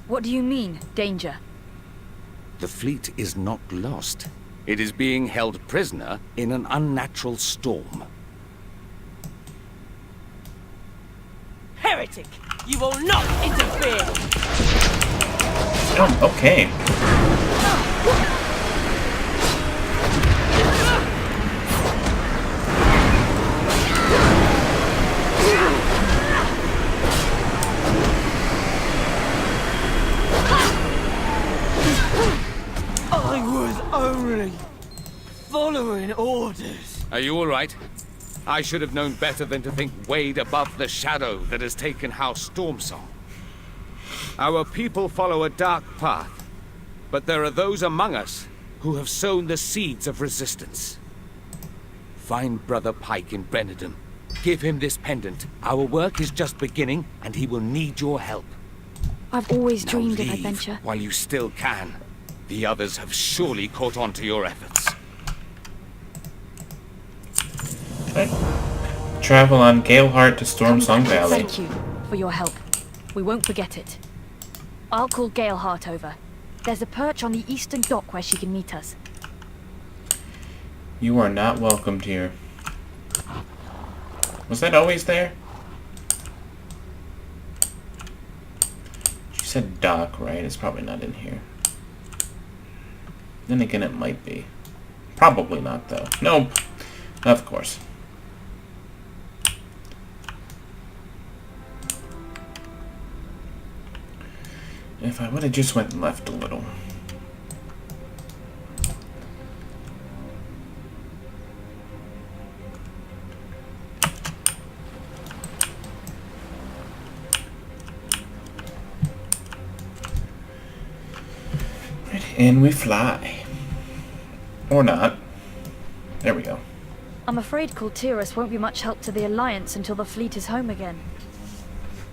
What do you mean, danger? The fleet is not lost. It is being held prisoner in an unnatural storm. Heretic! You will not interfere! Oh, okay. I was only following orders. Are you all right? I should have known better than to think wade above the shadow that has taken House Stormsong. Our people follow a dark path, but there are those among us who have sown the seeds of resistance. Find Brother Pike in Benedum. Give him this pendant. Our work is just beginning, and he will need your help. I've always Now dreamed of leave adventure. while you still can. The others have surely caught on to your efforts. Okay. Travel on Galeheart to Stormsong Valley. Thank you for your help. We won't forget it. I'll call Galeheart over. There's a perch on the eastern dock where she can meet us. You are not welcomed here. Was that always there? She said dock, right? It's probably not in here. Then again, it might be. Probably not, though. Nope. Of course. If I would have just went left a little. And we fly. Or not. There we go. I'm afraid Kultiras won't be much help to the Alliance until the fleet is home again.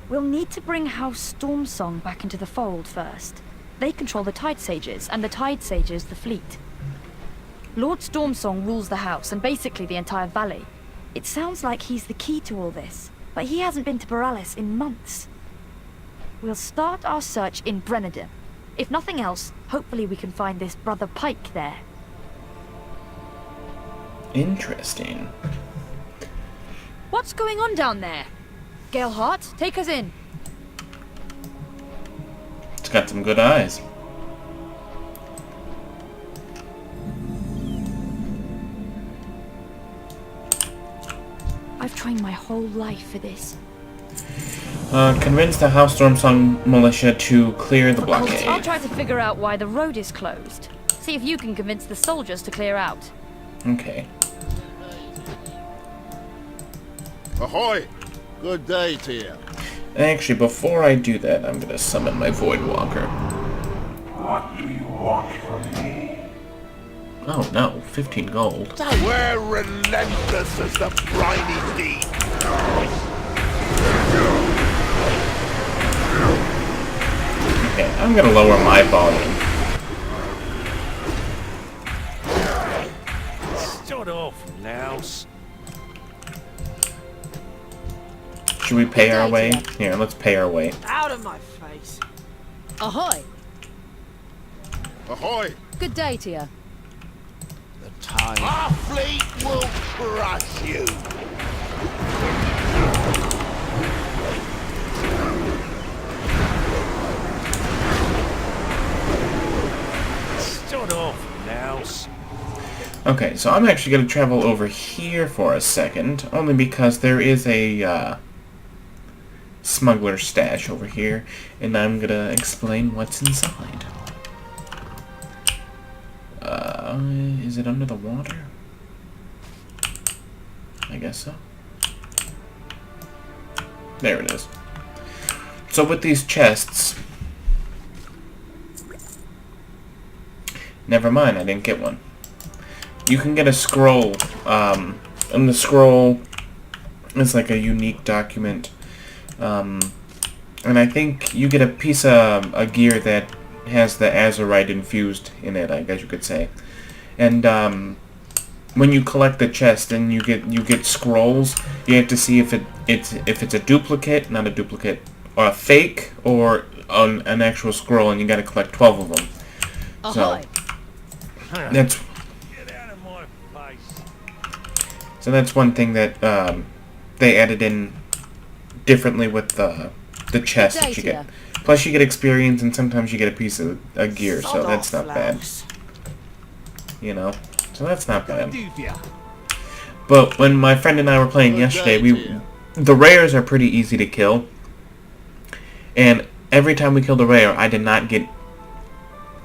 We'll need to bring House Stormsong back into the fold first. They control the Tide Sages, and the Tide Sages the fleet. Lord Stormsong rules the house, and basically the entire valley. It sounds like he's the key to all this, but he hasn't been to Borealis in months. We'll start our search in Brennadin. If nothing else, hopefully we can find this Brother Pike there. Interesting. What's going on down there? Galehart, take us in. It's got some good eyes. I've trained my whole life for this. Convince the House Stormsong militia to clear the blockade. I'll try to figure out why the road is closed. See if you can convince the soldiers to clear out. Okay. Ahoy! Good day to you. Actually, before I do that, I'm gonna summon my Void Walker. What do you want from me? Oh no, 15 gold. We're relentless as the briny deep. Okay, I'm gonna lower my volume. Start off, louse. Should we pay our way? Here, let's pay our way. Out of my face. Ahoy! Ahoy! Good day to you. The time. Our fleet will crush you. Start off, louse. Okay, so I'm actually gonna travel over here for a second, only because there is a smuggler stash over here, and I'm gonna explain what's inside. Is it under the water? I guess so. There it is. So with these chests... Never mind, I didn't get one. You can get a scroll, and the scroll is like a unique document. And I think you get a piece of a gear that has the Azeroth infused in it, I guess you could say. And when you collect the chest and you get scrolls, you have to see if it's a duplicate, not a duplicate, or a fake, or an actual scroll, and you got to collect 12 of them. So that's that's one thing that they added in differently with the chest that you get. Plus you get experience, and sometimes you get a piece of a gear, so that's not bad. You know, so that's not bad. But when my friend and I were playing yesterday, the rares are pretty easy to kill, and every time we killed a rare, I did not get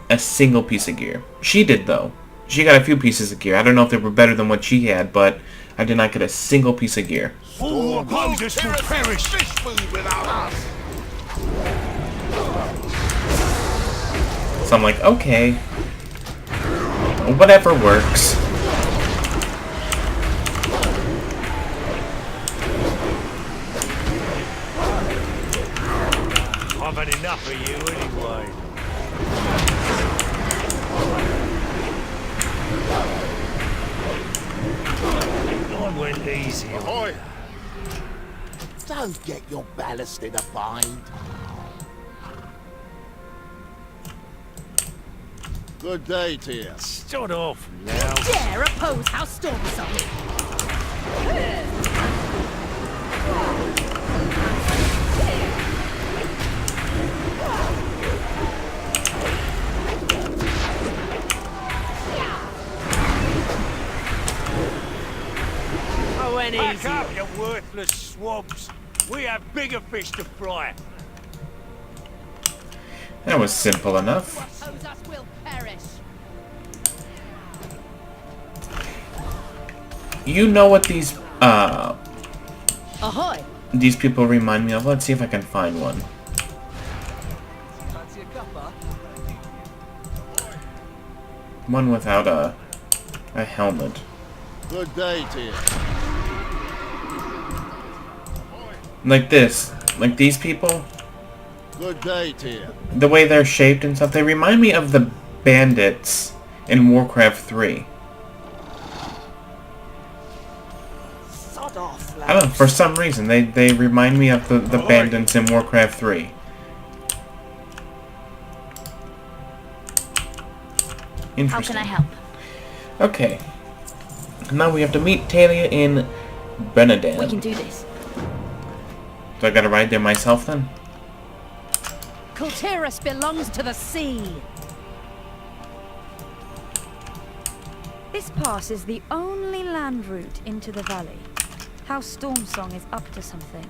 a single piece of gear. She did though. She got a few pieces of gear. I don't know if they were better than what she had, but I did not get a single piece of gear. All opposers will perish. Fish food without us. So I'm like, okay, whatever works. I've had enough of you anyway. I went easy. Ahoy! Don't get your ballast in a bind. Good day to you. Start off, You louse. dare oppose House Stormsong? Back up, you worthless swabs. We have bigger fish to fry. That was simple enough. Oppose us will perish. You know what these Ahoy! these people remind me of? Let's see if I can find one. one without a helmet. Good day to you. Like this. Like these people. Good day to you. The way they're shaped and stuff, they remind me of the bandits in Warcraft 3. I don't know, for some reason, they remind me of the bandits in Warcraft 3. Interesting. How can I help? Okay. Now we have to meet Talia in Benedan. We can do this. So I gotta ride there myself then? Kultiris belongs to the sea. This pass is the only land route into the valley. House Stormsong is up to something.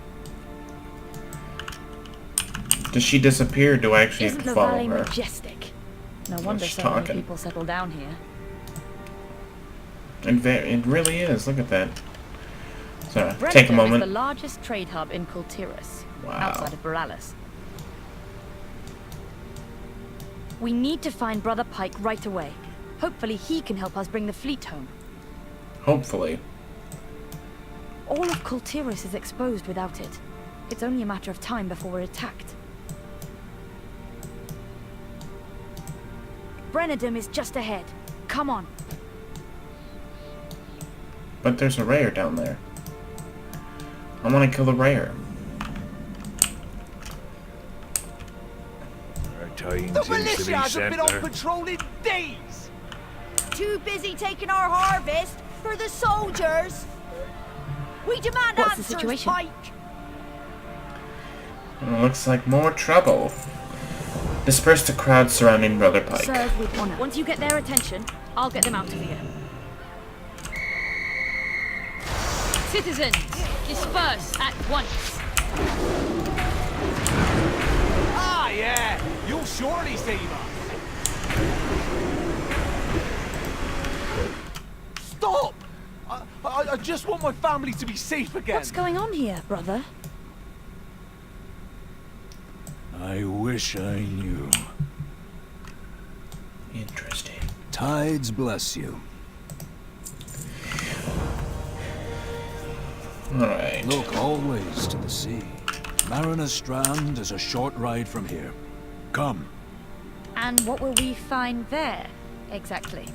Does she disappear or do I actually have Isn't to the follow valley her? majestic? No wonder she's so many talking. people settle down here. It really is, look at that. So, Brenton take a moment. is the largest trade hub in Kultiris, outside of Borealis. We need to find Brother Pike right away. Hopefully he can help us bring the fleet home. Hopefully. All of Kultiris is exposed without it. It's only a matter of time before we're attacked. Brennadum is just ahead. Come on. But there's a rayer down there. I want to kill the rayer. The militia hasn't been on patrol in days. Too busy taking our harvest for the soldiers. We demand What's the answers, situation? Pike. Looks like more trouble. Disperse the crowd surrounding Brother Pike. Serve with honor. Once you get their attention, I'll get them out of here. Citizens, disperse at once. Ah, yeah. You'll surely save us. Stop! I just want my family to be safe again. What's going on here, brother? I wish I knew. Interesting. Tides bless you. Alright. Look always to the sea. Mariner Strand is a short ride from here. Come. And what will we find there, exactly?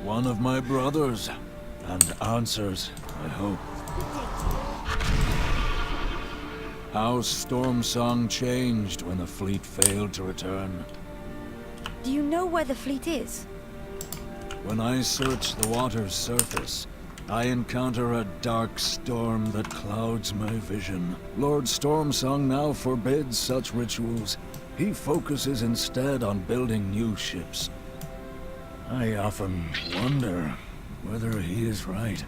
One of my brothers. And answers, I hope. House Stormsong changed when the fleet failed to return. Do you know where the fleet is? When I search the water's surface, I encounter a dark storm that clouds my vision. Lord Stormsong now forbids such rituals. He focuses instead on building new ships. I often wonder whether he is right.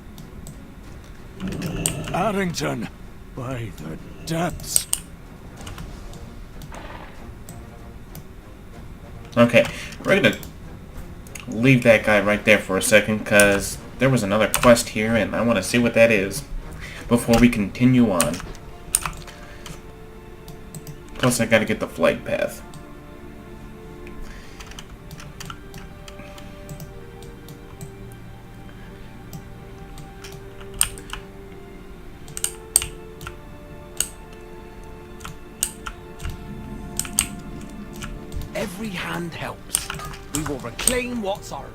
Addington! By the depths! Okay, we're gonna leave that guy right there for a second, because there was another quest here, and I want to see what that is before we continue on. Plus, I gotta get the flight path. Every hand helps. We will reclaim what's ours.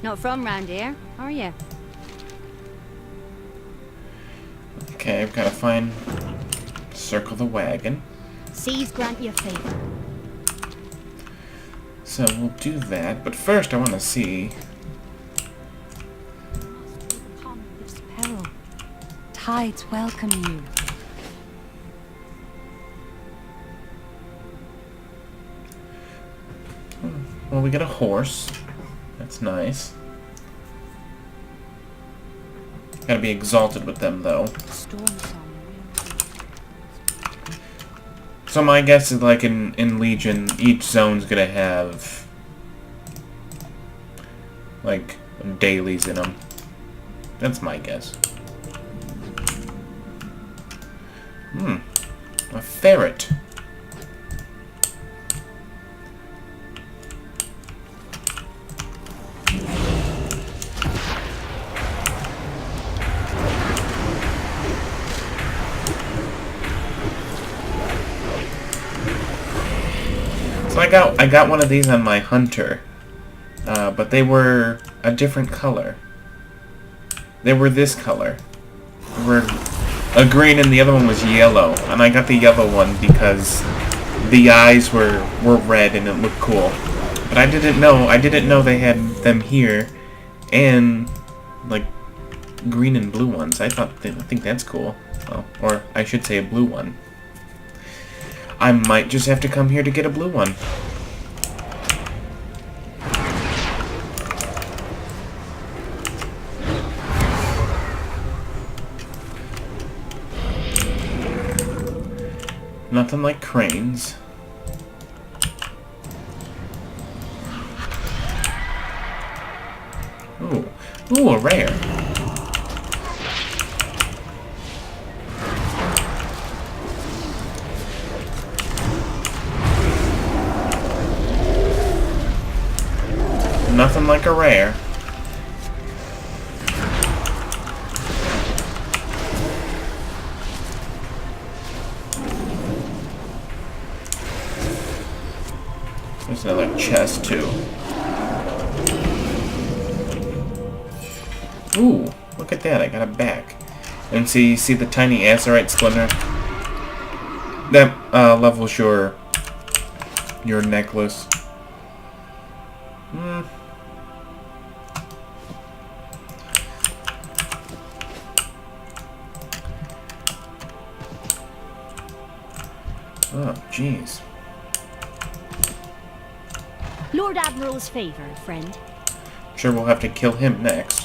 Not from round here, are you? Okay, I've gotta find... circle the wagon. Seas grant you favor. So we'll do that, but first I want to see... Upon this peril, tides welcome you. Well, we get a horse. That's nice. Gotta be exalted with them, though. So my guess is, like, in Legion, each zone's gonna have, like, dailies in them. That's my guess. A ferret. So I got one of these on my hunter, but they were a different color. They were this color. They were a green and the other one was yellow, and I got the yellow one because the eyes were red and it looked cool. But I didn't know they had them here, and like green and blue ones. I think that's cool. Well, or I should say a blue one. I might just have to come here to get a blue one. Nothing like cranes. Ooh. Ooh, a rare. Nothing like a rare. There's another chest, too. Ooh, look at that, I got it back. And see the tiny Azeroth splinter? That levels your necklace. Oh, jeez. Lord Admiral's favor, friend. Sure, we'll have to kill him next.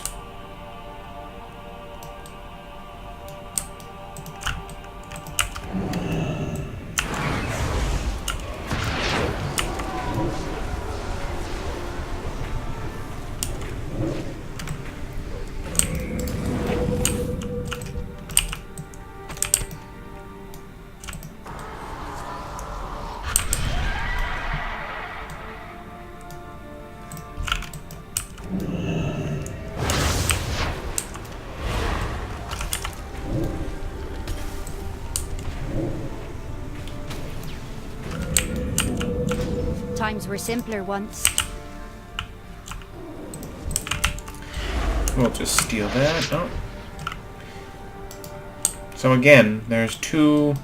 Times were simpler once. We'll just steal that. Oh. So again, there's two...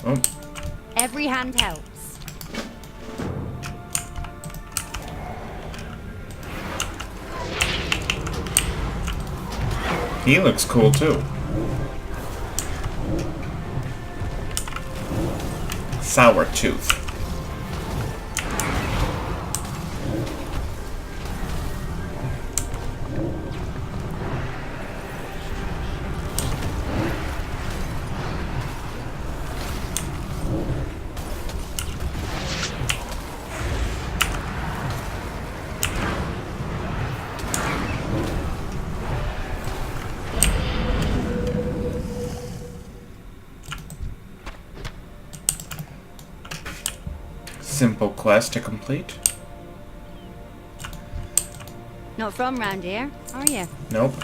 Oh. Every hand helps. He looks cool too. Sour tooth. Simple quest to complete. Not from round here, are you? Nope.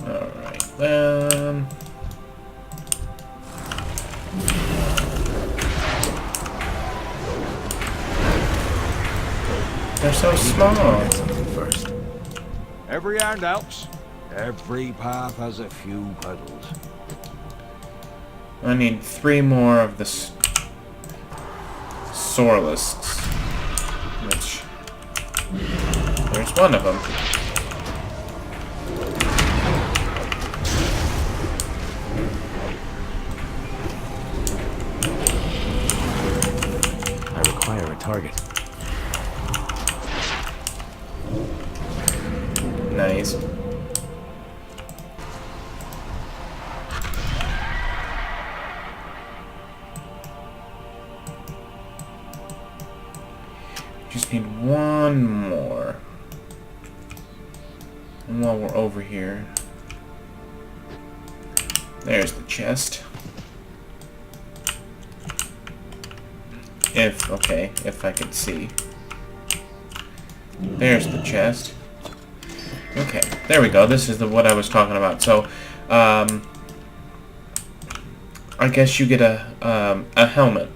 Alright, then... They're so small. First. Every hand helps. Every path has a few puddles. I need 3 more of the Sorlisks, which there's one of them. I require a target. Nice. Just need one more. And while we're over here, there's the chest. If I can see. There's the chest. Okay, there we go. This is what I was talking about. So, I guess you get a helmet.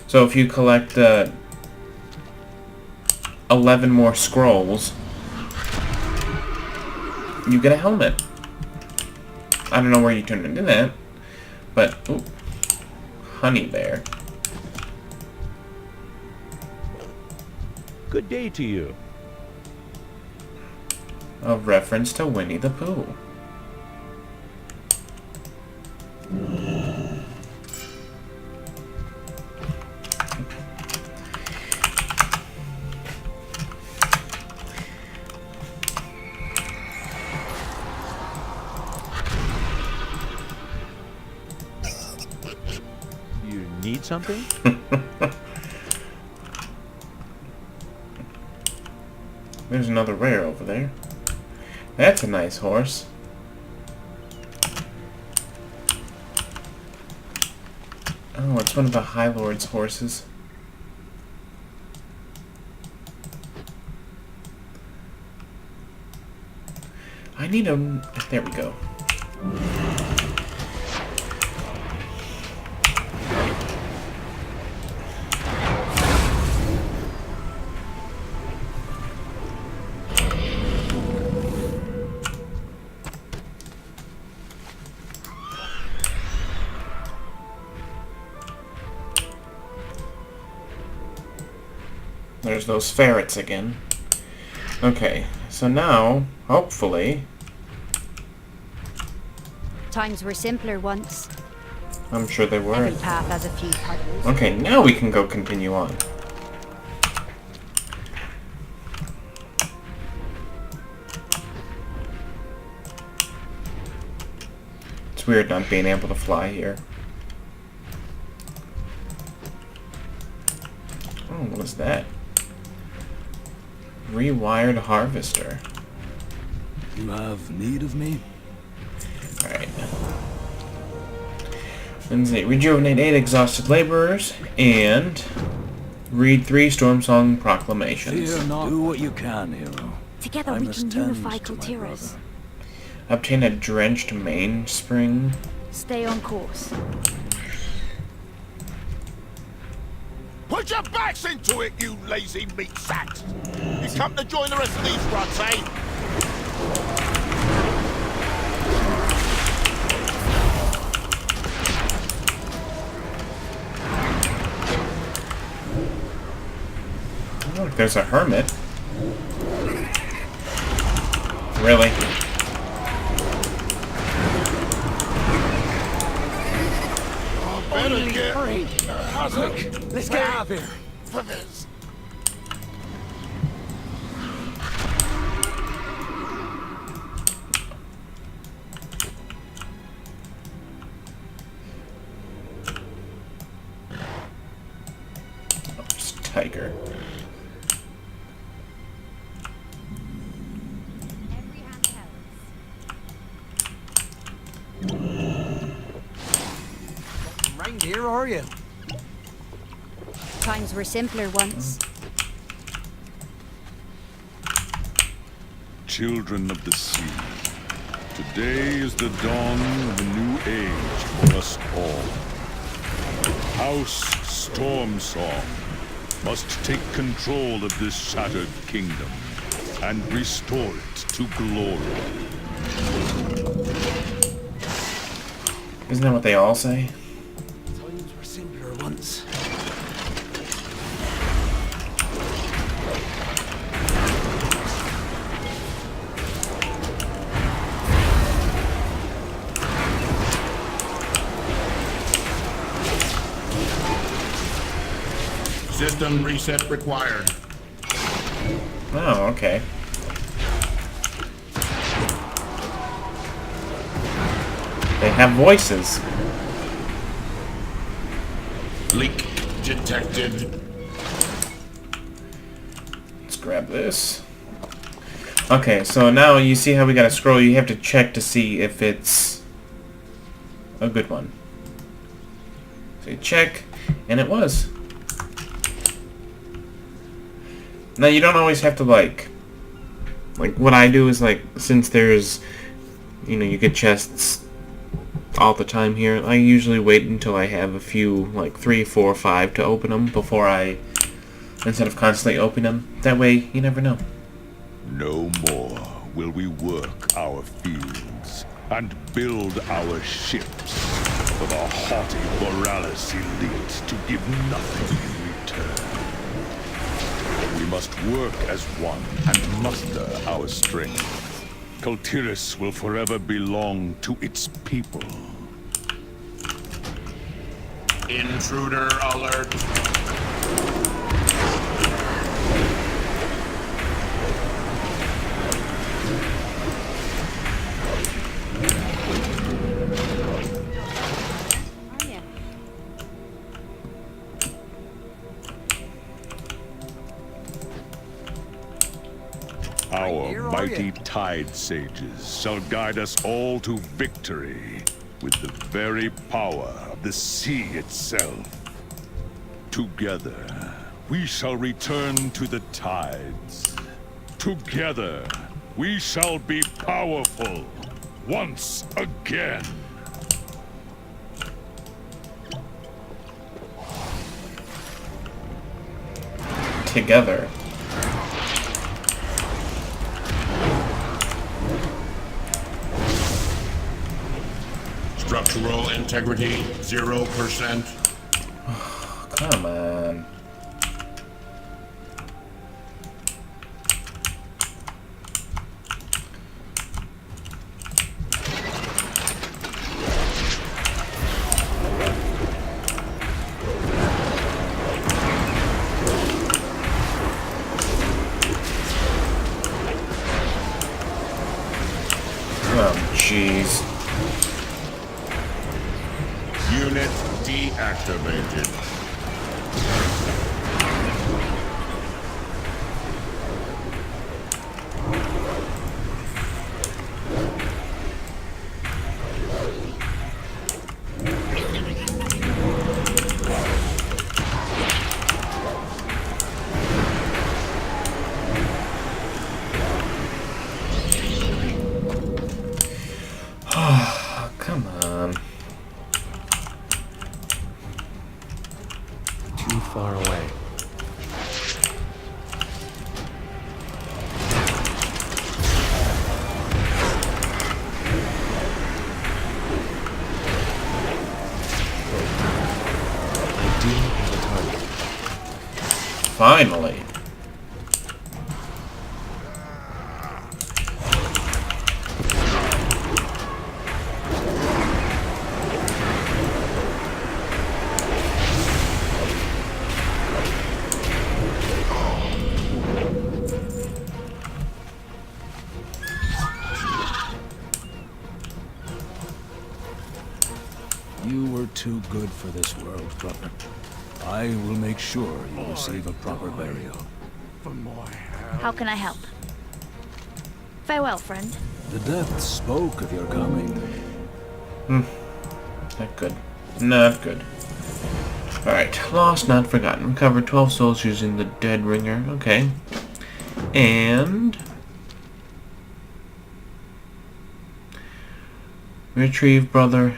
So if you collect 11 more scrolls, you get a helmet. I don't know where you turn it in at, but ooh, honey bear. Good day to you. A reference to Winnie the Pooh. You need something? There's another rare over there. That's a nice horse. Oh, it's one of the High Lord's horses. I need a... There we go. There's those ferrets again. Okay, so now, hopefully... Times were simpler once. I'm sure they were. Every path has a few puddles. Okay, now we can go continue on. It's weird not being able to fly here. Oh, what is that? Rewired harvester. You have need of me? Alright. Lindsay, rejuvenate 8 exhausted laborers, and read 3 Stormsong proclamations. Fear not. Do what you can, hero. Together we can unify Kultiras. Obtain a drenched mainspring. Stay on course. Put your backs into it, you lazy meat sacks! You come to join the rest of these runs, eh? Oh, look, there's a hermit. Really? Better get... Hurry! Quick, let's get out of here. For this. Tiger. Reindeer, are you? Times were simpler once. Children of the sea, today is the dawn of a new age for us all. House Stormsong must take control of this shattered kingdom and restore it to glory. Isn't that what they all say? Times were simpler once. System reset required. Oh, okay. They have voices. Leak detected. Let's grab this. Okay, so now you see how we got a scroll. You have to check to see if it's a good one. So you check, and it was. Now you don't always have to like what I do is like, since there's, you know, you get chests all the time here. I usually wait until I have a few, like 3, 4, 5 to open them before instead of constantly opening them. That way, you never know. No more will we work our fields and build our ships for the haughty Borealis elite to give nothing in return. We must work as one and muster our strength. Kultiris will forever belong to its people. Intruder alert. Our mighty Tide Sages shall guide us all to victory with the very power of the sea itself. Together, we shall return to the tides. Together, we shall be powerful once again. Together. Structural integrity, 0%. Come on. Oh, jeez. Unit deactivated. Come on. Too far away. Finally. You were too good for this world, brother. I will make sure you receive a proper burial. How can I help? Farewell, friend. The depths spoke of your coming. Not good. Not good. Alright, lost, not forgotten. Recovered 12 souls using the Dead Ringer. Okay. And retrieve Brother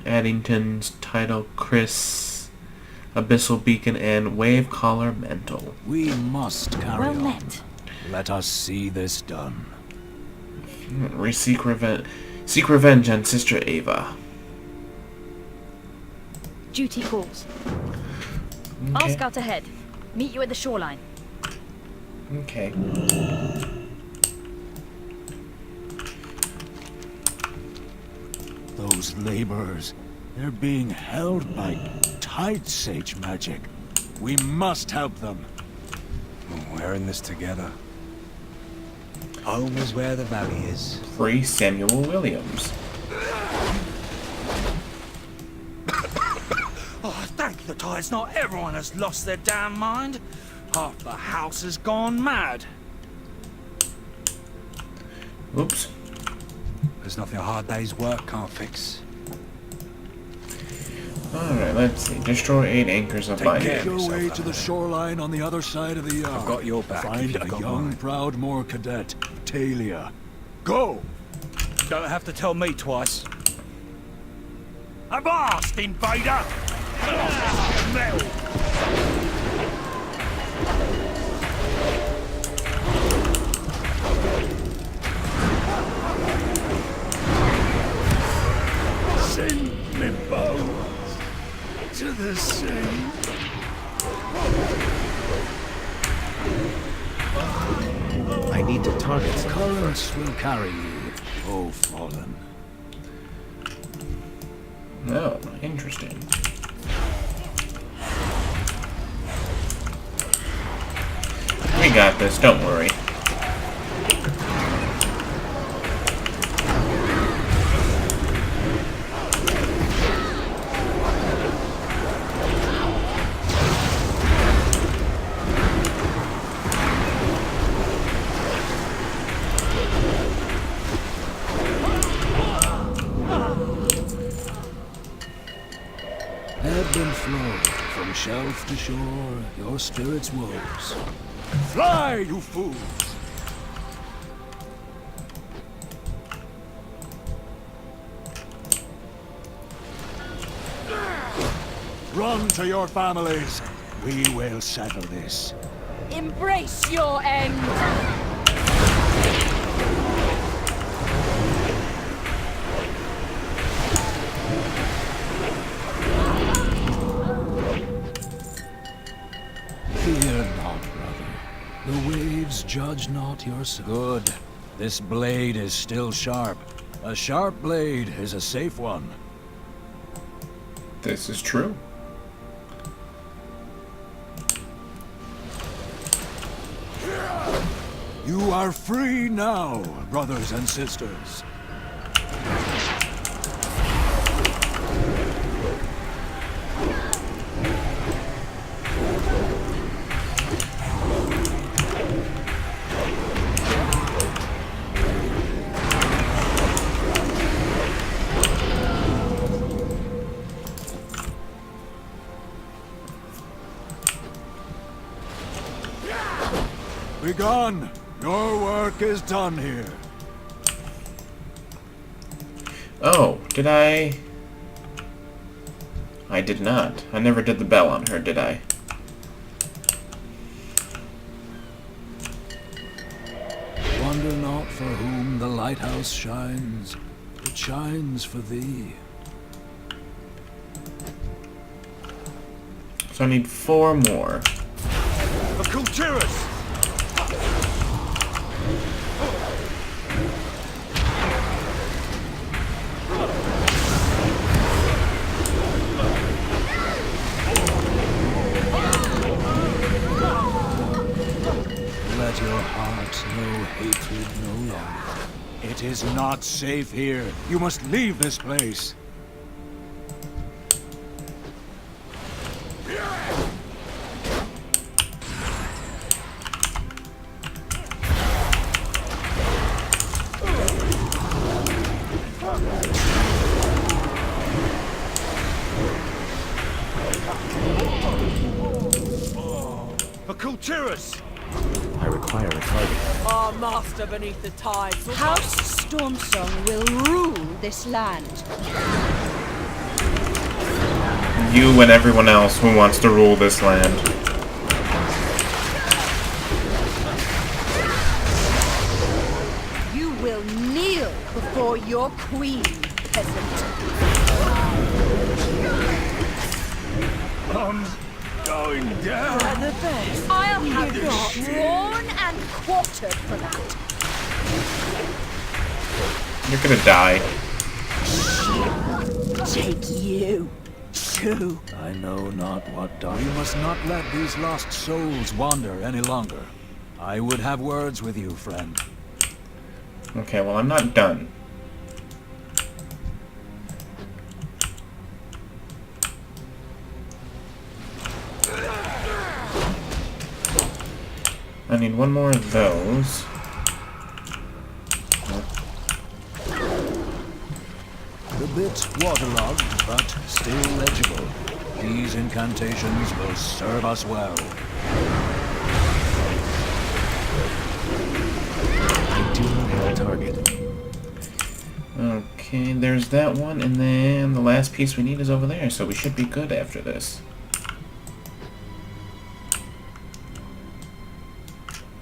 Addington's title, Chris, Abyssal Beacon, and Wave Collar Mantle. We must carry Well on. met. Let us see this done. Seek revenge on Sister Ava. Duty calls. I'll Okay. scout ahead. Meet you at the shoreline. Okay. Those laborers, they're being held by Tide Sage magic. We must help them. We're in this together. Home is where the valley is. Free Samuel Williams. Oh, thank the tides, not everyone has lost their damn mind. Half the house has gone mad. Oops. There's nothing a hard day's work can't fix. Alright, let's see. Destroy 8 anchors of Take lightning. your way to the shoreline on the other side of the yard. I've got your back. Find You've a got young mine. Proudmoore cadet, Talia. Go! Don't have to tell me twice. Avast, invader! Metal! Send me bones to the sea. I need to target some Currents will carry you, O fallen. Oh, interesting. We got this, don't worry. Ebb and flow, from shelf to shore, your spirit's woes. Fly, you fools! Run to your families. We will settle this. Embrace your end! Fear not, brother. The waves judge not your soul. Good. This blade is still sharp. A sharp blade is a safe one. This is true. You are free now, brothers and sisters. Begone! Your work is done here. Oh, did I? I did not. I never did the bell on her, did I? Wonder not for whom the lighthouse shines. It shines for thee. So I need 4 more. Akulturas! Let your heart know hatred no longer. It is not safe here. You must leave this place. Akulturas! I require a target. Our master beneath the tides. House Stormsong will rule this land. You and everyone else who wants to rule this land. You will kneel before your queen, peasant. I'm going down. The best. I'll have you drawn and quartered for that. You're gonna die. Take you, too. I know not what dark. You must not let these lost souls wander any longer. I would have words with you, friend. Okay, well, I'm not done. I need 1 more of those. The bit waterlogged, but still legible. These incantations will serve us well. I do not have a target. Okay. Okay, there's that one, and then the last piece we need is over there, so we should be good after this.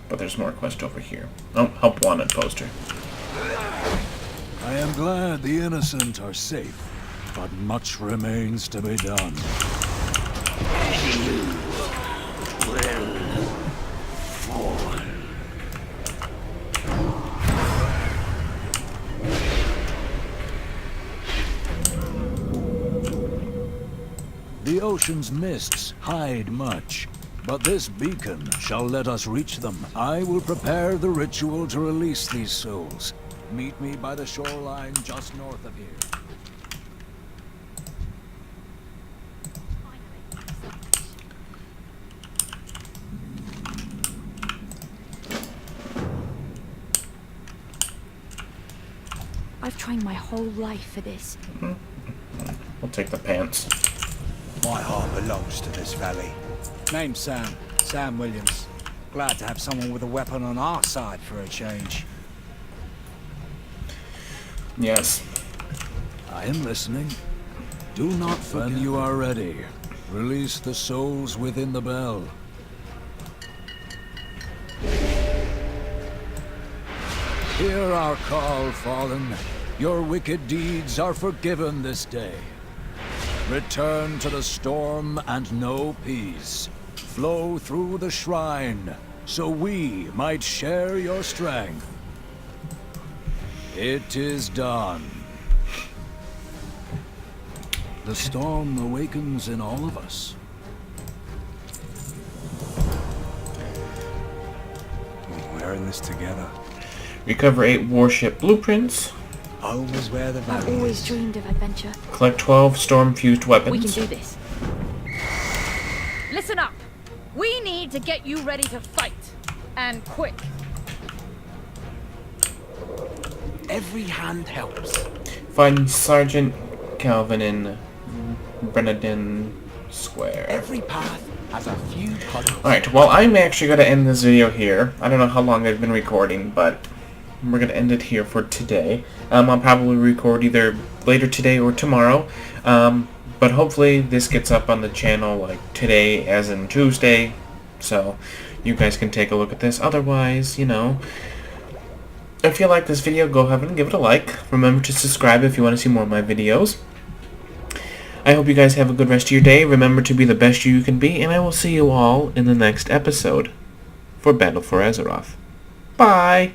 But there's more quest over here. Oh, help wanted poster. I am glad the innocent are safe, but much remains to be done. You will fall. The ocean's mists hide much, but this beacon shall let us reach them. I will prepare the ritual to release these souls. Meet me by the shoreline just north of here. I've trained my whole life for this. We'll take the pants. My heart belongs to this valley. Name's Sam. Sam Williams. Glad to have someone with a weapon on our side for a change. Yes. I am listening. Do not forget. When you are ready, release the souls within the bell. Hear our call, fallen. Your wicked deeds are forgiven this day. Return to the storm and know peace. Flow through the shrine, so we might share your strength. It is done. The storm awakens in all of us. We're in this together. Recover 8 warship blueprints. Home is where the I've valley always is. dreamed of adventure. Collect 12 storm-fused weapons. We can do this. Listen up. We need to get you ready to fight. And quick. Every hand helps. Find Sergeant Calvin in Brenadin Square. Every path has a few puddles. Alright, well, I'm actually going to end this video here. I don't know how long I've been recording, but we're going to end it here for today. I'll probably record either later today or tomorrow. But hopefully this gets up on the channel like today, as in Tuesday. So you guys can take a look at this. Otherwise, you know, if you like this video, go ahead and give it a like. Remember to subscribe if you want to see more of my videos. I hope you guys have a good rest of your day. Remember to be the best you can be, and I will see you all in the next episode for Battle for Azeroth. Bye!